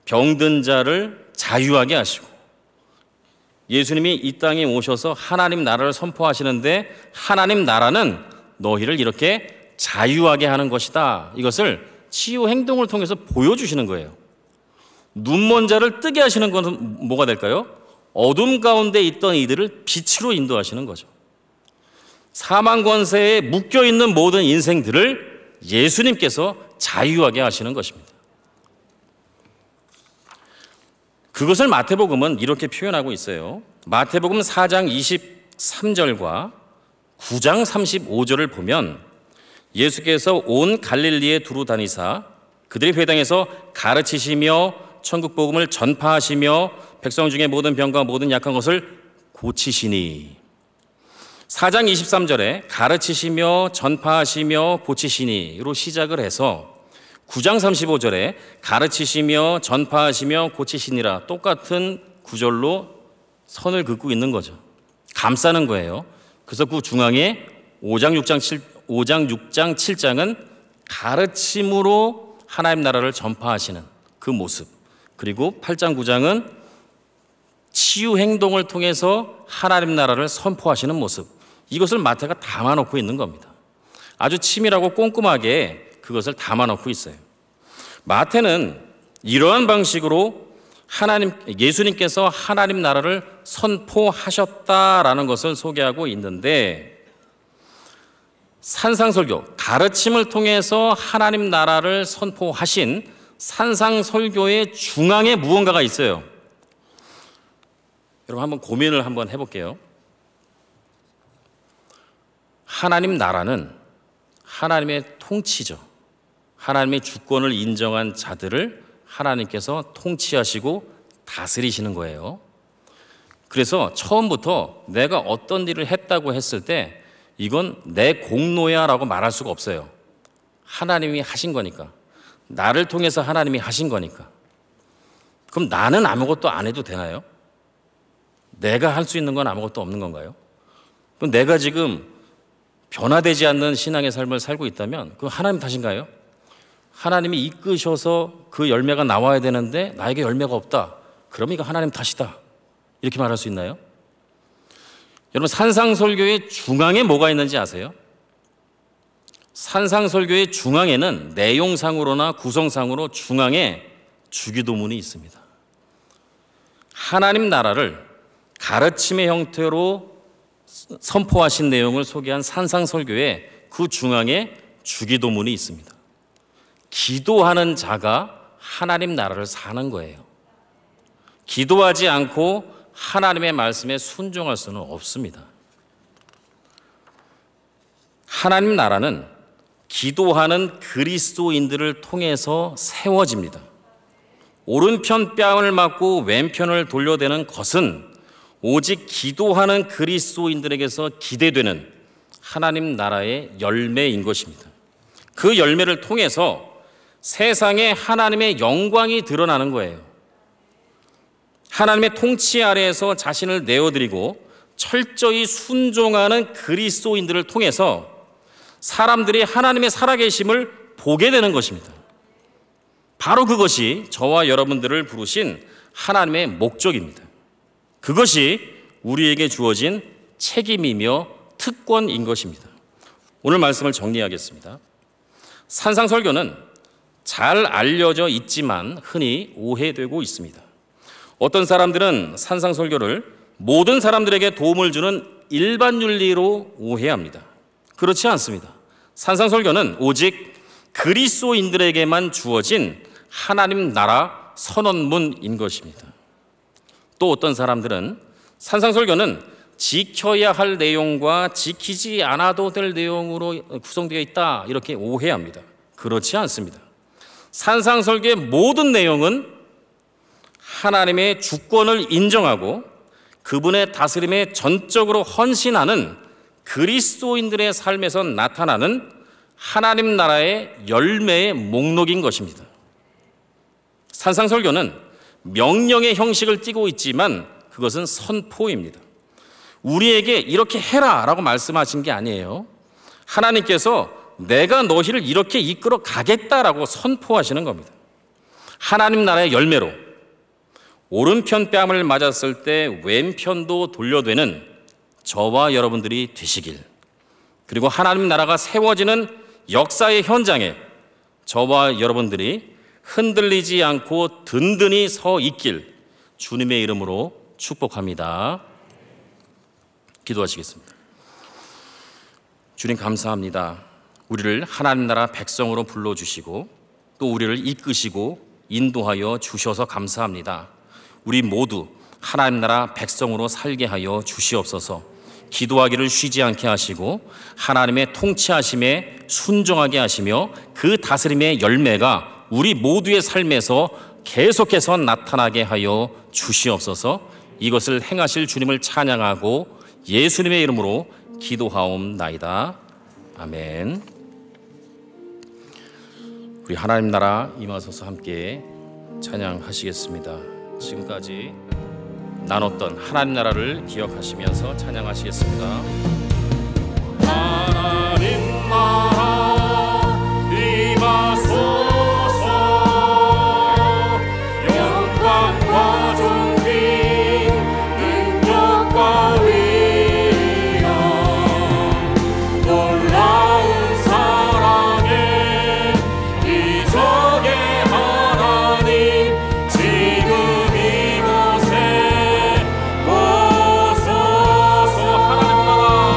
병든 자를 자유하게 하시고, 예수님이 이 땅에 오셔서 하나님 나라를 선포하시는데 하나님 나라는 너희를 이렇게 자유하게 하는 것이다, 이것을 치유 행동을 통해서 보여주시는 거예요. 눈먼 자를 뜨게 하시는 것은 뭐가 될까요? 어둠 가운데 있던 이들을 빛으로 인도하시는 거죠. 사망 권세에 묶여있는 모든 인생들을 예수님께서 자유하게 하시는 것입니다. 그것을 마태복음은 이렇게 표현하고 있어요. 마태복음 4장 23절과 9장 35절을 보면 예수께서 온 갈릴리에 두루 다니사 그들의 회당에서 가르치시며 천국 복음을 전파하시며 백성 중에 모든 병과 모든 약한 것을 고치시니, 4장 23절에 가르치시며 전파하시며 고치시니로 시작을 해서 9장 35절에 가르치시며 전파하시며 고치시니라 똑같은 구절로 선을 긋고 있는 거죠. 감싸는 거예요. 그래서 그 중앙에 5장 6장 7장은 가르침으로 하나님 나라를 전파하시는 그 모습, 그리고 8장 9장은 치유 행동을 통해서 하나님 나라를 선포하시는 모습, 이것을 마태가 담아놓고 있는 겁니다. 아주 치밀하고 꼼꼼하게 그것을 담아놓고 있어요. 마태는 이러한 방식으로 예수님께서 하나님 나라를 선포하셨다라는 것을 소개하고 있는데, 산상설교, 가르침을 통해서 하나님 나라를 선포하신 산상설교의 중앙에 무언가가 있어요. 여러분 한번 고민을 한번 해볼게요. 하나님 나라는 하나님의 통치죠. 하나님의 주권을 인정한 자들을 하나님께서 통치하시고 다스리시는 거예요. 그래서 처음부터 내가 어떤 일을 했다고 했을 때 이건 내 공로야 라고 말할 수가 없어요. 하나님이 하신 거니까. 나를 통해서 하나님이 하신 거니까. 그럼 나는 아무것도 안 해도 되나요? 내가 할 수 있는 건 아무것도 없는 건가요? 그럼 내가 지금 변화되지 않는 신앙의 삶을 살고 있다면 그건 하나님 탓인가요? 하나님이 이끄셔서 그 열매가 나와야 되는데 나에게 열매가 없다. 그럼 이거 하나님 탓이다. 이렇게 말할 수 있나요? 여러분, 산상설교의 중앙에 뭐가 있는지 아세요? 산상설교의 중앙에는 내용상으로나 구성상으로 중앙에 주기도문이 있습니다. 하나님 나라를 가르침의 형태로 선포하신 내용을 소개한 산상설교에 그 중앙에 주기도문이 있습니다. 기도하는 자가 하나님 나라를 사는 거예요. 기도하지 않고 하나님의 말씀에 순종할 수는 없습니다. 하나님 나라는 기도하는 그리스도인들을 통해서 세워집니다. 오른편 뺨을 맞고 왼편을 돌려대는 것은 오직 기도하는 그리스도인들에게서 기대되는 하나님 나라의 열매인 것입니다. 그 열매를 통해서 세상에 하나님의 영광이 드러나는 거예요. 하나님의 통치 아래에서 자신을 내어드리고 철저히 순종하는 그리스도인들을 통해서 사람들이 하나님의 살아계심을 보게 되는 것입니다. 바로 그것이 저와 여러분들을 부르신 하나님의 목적입니다. 그것이 우리에게 주어진 책임이며 특권인 것입니다. 오늘 말씀을 정리하겠습니다. 산상설교는 잘 알려져 있지만 흔히 오해되고 있습니다. 어떤 사람들은 산상설교를 모든 사람들에게 도움을 주는 일반 윤리로 오해합니다. 그렇지 않습니다. 산상설교는 오직 그리스도인들에게만 주어진 하나님 나라 선언문인 것입니다. 또 어떤 사람들은 산상설교는 지켜야 할 내용과 지키지 않아도 될 내용으로 구성되어 있다 이렇게 오해합니다. 그렇지 않습니다. 산상설교의 모든 내용은 하나님의 주권을 인정하고 그분의 다스림에 전적으로 헌신하는 그리스도인들의 삶에서 나타나는 하나님 나라의 열매의 목록인 것입니다. 산상설교는 명령의 형식을 띠고 있지만 그것은 선포입니다. 우리에게 이렇게 해라 라고 말씀하신 게 아니에요. 하나님께서 내가 너희를 이렇게 이끌어 가겠다라고 선포하시는 겁니다. 하나님 나라의 열매로 오른편 뺨을 맞았을 때 왼편도 돌려되는 저와 여러분들이 되시길, 그리고 하나님 나라가 세워지는 역사의 현장에 저와 여러분들이 흔들리지 않고 든든히 서 있길 주님의 이름으로 축복합니다. 기도하시겠습니다. 주님 감사합니다. 우리를 하나님 나라 백성으로 불러주시고 또 우리를 이끄시고 인도하여 주셔서 감사합니다. 우리 모두 하나님 나라 백성으로 살게 하여 주시옵소서. 기도하기를 쉬지 않게 하시고 하나님의 통치하심에 순종하게 하시며 그 다스림의 열매가 우리 모두의 삶에서 계속해서 나타나게 하여 주시옵소서. 이것을 행하실 주님을 찬양하고 예수님의 이름으로 기도하옵나이다. 아멘. 우리 하나님 나라 임하소서 함께 찬양하시겠습니다. 지금까지 나눴던 하나님 나라를 기억하시면서 찬양하시겠습니다. 하나님 나라 임하소서 영광과 존귀 능력과 위엄 놀라운 사랑의 이적의 하나님 지금 이곳에 오소서. 하나님 나라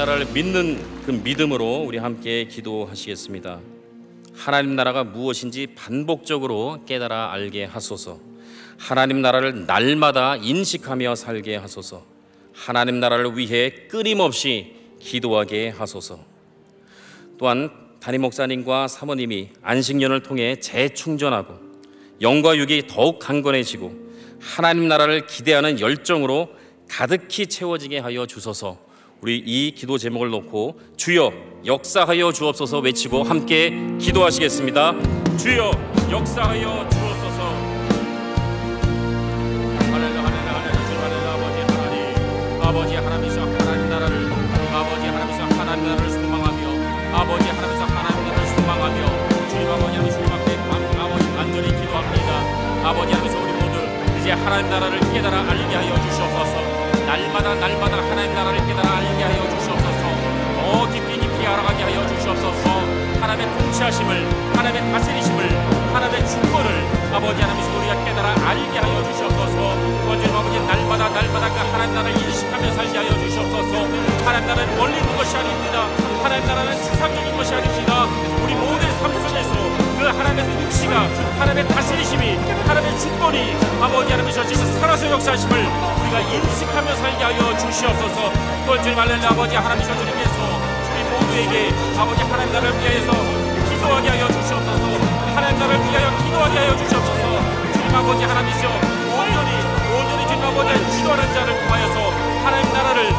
나라를 믿는 그 믿음으로 우리 함께 기도하시겠습니다. 하나님 나라가 무엇인지 반복적으로 깨달아 알게 하소서. 하나님 나라를 날마다 인식하며 살게 하소서. 하나님 나라를 위해 끊임없이 기도하게 하소서. 또한 담임 목사님과 사모님이 안식년을 통해 재충전하고 영과 육이 더욱 강건해지고 하나님 나라를 기대하는 열정으로 가득히 채워지게 하여 주소서. 우리 이 기도 제목을 놓고 주여 역사하여 주옵소서 외치고 함께 기도하시겠습니다. 주여 역사하여 주옵소서. 할렐루야 할렐루야 할렐루야. 아버지 하나님, 아버지 하나님이서 하나님 나라를, 아버지 하나님이서 하나님 나라를 소망하며, 아버지 하나님이서 하나님 나라를 소망하며, 주님 아버지 하나님 소망에 아버지 간절히 기도합니다. 아버지 하나님이서 우리 모두 이제 하나님 나라를 깨달아 알게 하여 주시옵소서. 날마다 하나님 나라를 깨달아 알게 하여 주시옵소서. 더 깊이 알아가게 하여 주시옵소서. 하나님의 통치하심을, 하나님의 다스리심을, 하나님의 주권을 아버지 하나님께서 우리가 깨달아 알게 하여 주시옵소서. 주님 아버지 날마다 그 하나님 나라를 인식하며 살게 하여 주시옵소서. 하나님 나라는 멀리 있는 것이 아닙니다. 하나님 나라는 추상적인 것이 아닙니다. 우리 모든 삶 속에서 그 하나님의 통치가, 하나님의 다스리심이, 하나님의 주권이 아버지 하나님께서 지금 살아서 역사하심을 우리가 인식하며 살게 하여 주시옵소서. 또 주님 할렐루야. 아버지 하나님께서 주님께서 우리 모두에게 아버지 하나님 나라를 위하여서 기도하게 하여 주시옵소서. 하나님 나라를 위하여 기도하게 하여 주시옵소서. 주님 아버지 하나님이시여 온전히 주님 아버지 기도하는 자를 통하여서 하나님 나라를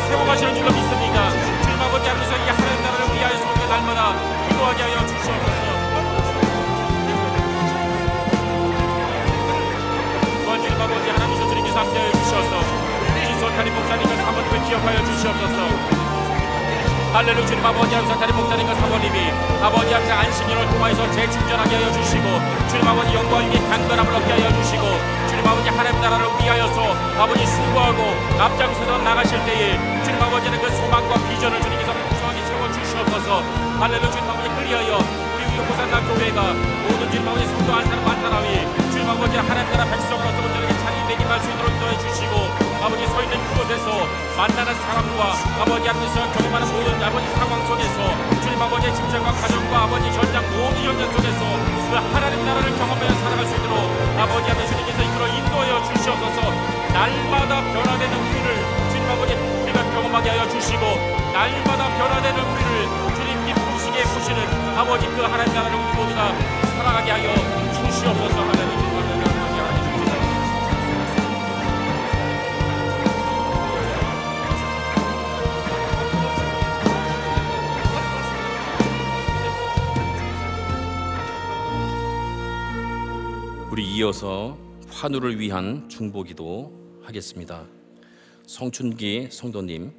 세워가시는 줄로 믿습니다. 주님 아버지 하나님이시여 이 하나님 나라를 위하여서 우리가 날마다 기도하게 하여 주시옵소서. 주님 아버지 하나님이시여 주님께서 함께하여 주시옵소서. 진솔 담임 목사님과 사모님을 기억하여 주시옵소서. 할렐루야. 주님 아버지 하나님께서 담임 목사님과 사모님이 아버지 하나님께서 안식년을 통하여서 재충전하게 하여 주시고 주님 아버지 영과 육의 강건함을 얻게 하여 주시고 주님 아버지 하나님 나라를 위하여서 아버지 수고하고 앞장서서 나가실 때에 주님 아버지는 그 소망과 비전을 주님께서 풍성하게 채워주시옵소서. 할렐루야. 주님 아버지 그리하여 우리 호산나 교회가 모든 주님 아버지 성도 한 사람 한 사람이 주님 아버지 하나님 나라 백성으로서 온전하게 자리매김할 수 있도록 인도해 주시고 아버지 서 있는 그곳에서 만나는 사람과 아버지 앞에서 경험하는 모든 아버지 상황 속에서 주님 아버지의 직장과 가정과 아버지 현장 모든 현장 속에서 그 하나님 나라를 경험하여 살아갈 수 있도록 아버지 앞에 주님께서 이끌어 인도하여 주시옵소서. 날마다 변화되는 우리를 주님 아버지 우리가 경험하게 하여 주시고 날마다 변화되는 우리를 주님 기쁘시게 보시는 아버지 그 하나님 나라를 우리 모두가 살아가게 하여 주시옵소서. 하나님 우리 이어서 환우를 위한 중보기도 하겠습니다. 성춘기 성도님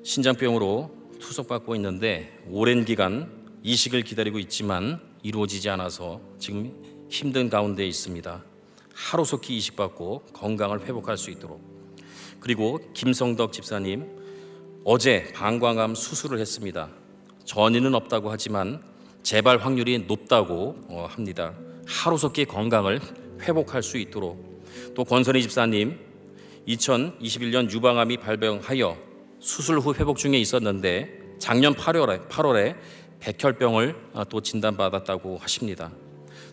신장병으로 투석받고 있는데 오랜 기간 이식을 기다리고 있지만 이루어지지 않아서 지금 힘든 가운데 있습니다. 하루속히 이식받고 건강을 회복할 수 있도록. 그리고 김성덕 집사님 어제 방광암 수술을 했습니다. 전이는 없다고 하지만 재발 확률이 높다고 합니다. 하루속히 건강을 회복할 수 있도록. 또 권선희 집사님 2021년 유방암이 발병하여 수술 후 회복 중에 있었는데 작년 8월에 백혈병을 또 진단받았다고 하십니다.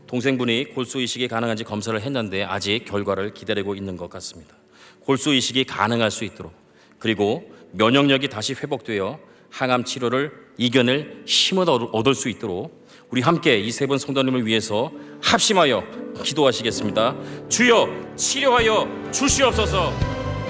동생분이 골수 이식이 가능한지 검사를 했는데 아직 결과를 기다리고 있는 것 같습니다. 골수 이식이 가능할 수 있도록 그리고 면역력이 다시 회복되어 항암 치료를 이겨낼 힘을 얻을 수 있도록 우리 함께 이 세 분 성도님을 위해서 합심하여 기도하시겠습니다. 주여 치료하여 주시옵소서.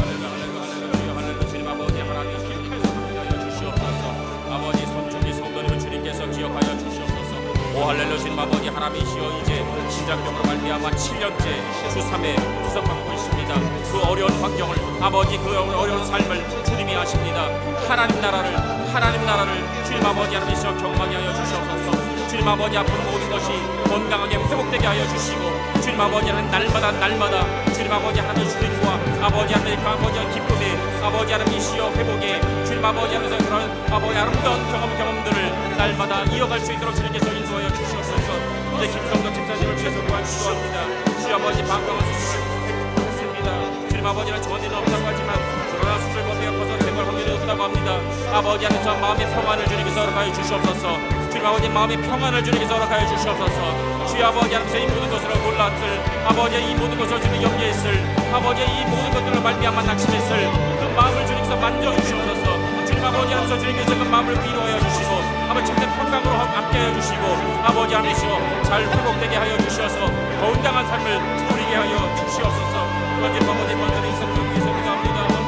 할렐루야. 주님 아버지 하나님 힘께서 함께하여 주시옵소서. 아버지 손주기 성도님을 주님께서 기억하여 주시옵소서. 오 할렐루야. 주님 아버지 하나님이시여 이제 신장병으로 말미암아 7년째 주 3회 투석받고 있습니다. 그 어려운 환경을 아버지 그 어려운 삶을 주님이 아십니다. 하나님 나라를 주님 아버지 하나님이시여 경험하게 하여 주시옵소서. 주님 아버지 아픈 모든 것이 건강하게 회복되게 하여 주시고 주님 아버지 하나님 날마다 주님 아버지 하나님의 주님과 아버지 하나님의 아버지의 기쁨에 아버지 하나님이시여 회복에 주님 아버지 하나님의 그런 아버지 아름다운 경험들을 날마다 이어갈 수 있도록 주님께서 인도하여 주시옵소서. 이제 김성덕 집사님을 위해서 또한 기도합니다. 주님 아버지 방광을 수술했습니다. 주님 아버지는 전이는 없다고 하지만 그러나 수술 검사에 엎어서 재발 확률이 싶다고 합니다. 아버지 안에서 마음의 평안을 주님께서 허락하여 주시옵소서. 주님 아버지 마음의 평안을 주님께서 허락하여 주시옵소서. 주여 아버지 안에서 이 모든 것으로 놀랐을 아버지 이 모든 것을 주님 염려했을 아버지 이 모든 것들을 말미암아 낙심했을 그 마음을 주님께서 만져주시옵소서. 주님 아버지 안에서 주님께서 그 마음을 위로하여 주시고 아버지 참된 평강으로 함께하여 주시고 아버지 안에서 잘 회복되게 하여 주셔서 건강한 삶을 누리게 하여 주시옵소서. 주님 아버지 먼저 있었던 위해서 기도합니다.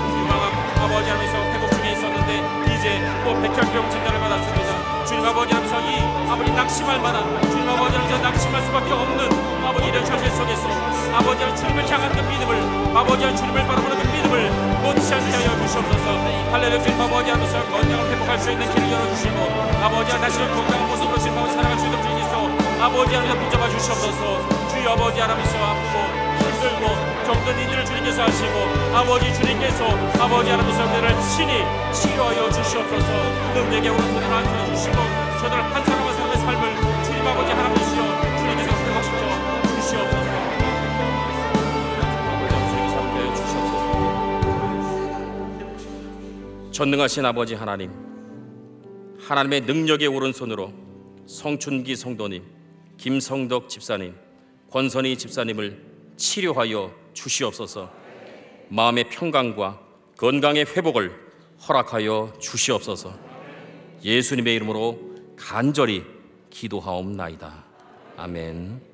아버지 안에서 회복 중에 있었는데 이제 또 백혈병 진단을 받았습니다. 주님 아버지 안에서 이 아버지 낙심할 만한 주님 아버지 안에서 낙심할 수밖에 없는 아버지 이런 현실 속에서 아버지 안에 주님을 향한 그 믿음을 아버지 안에 주님을 바라보는 그 믿음을 못지 않게 하여 주시옵소서. 할렐루야. 주님 아버지 안에서 건강을 회복할 수 있는 길을 열어주시고 아버지 안에 다시 건강한 모습으로 주님 아버지 살아갈 수 있는 주님께서 아버지 안에서 붙잡아 주시옵소서. 주여 아버지 안에서 아프고 힘들고 병든 이들을 주님께서 하시고 아버지 주님께서 아버지 하나님께서 그들을 친히 치료하여 주시옵소서. 능력의 오른손을 안수해 주시고 저들 한 사람 한 사람의 삶을 주님 아버지 하나님이시여 주님께서 회복시켜 주시옵소서. 주님께서 함께하여 주시옵소서. 전능하신 아버지 하나님, 하나님의 능력의 오른손으로 성춘기 성도님, 김성덕 집사님, 권선희 집사님을 치료하여 주시옵소서. 마음의 평강과 건강의 회복을 허락하여 주시옵소서. 예수님의 이름으로 간절히 기도하옵나이다. 아멘.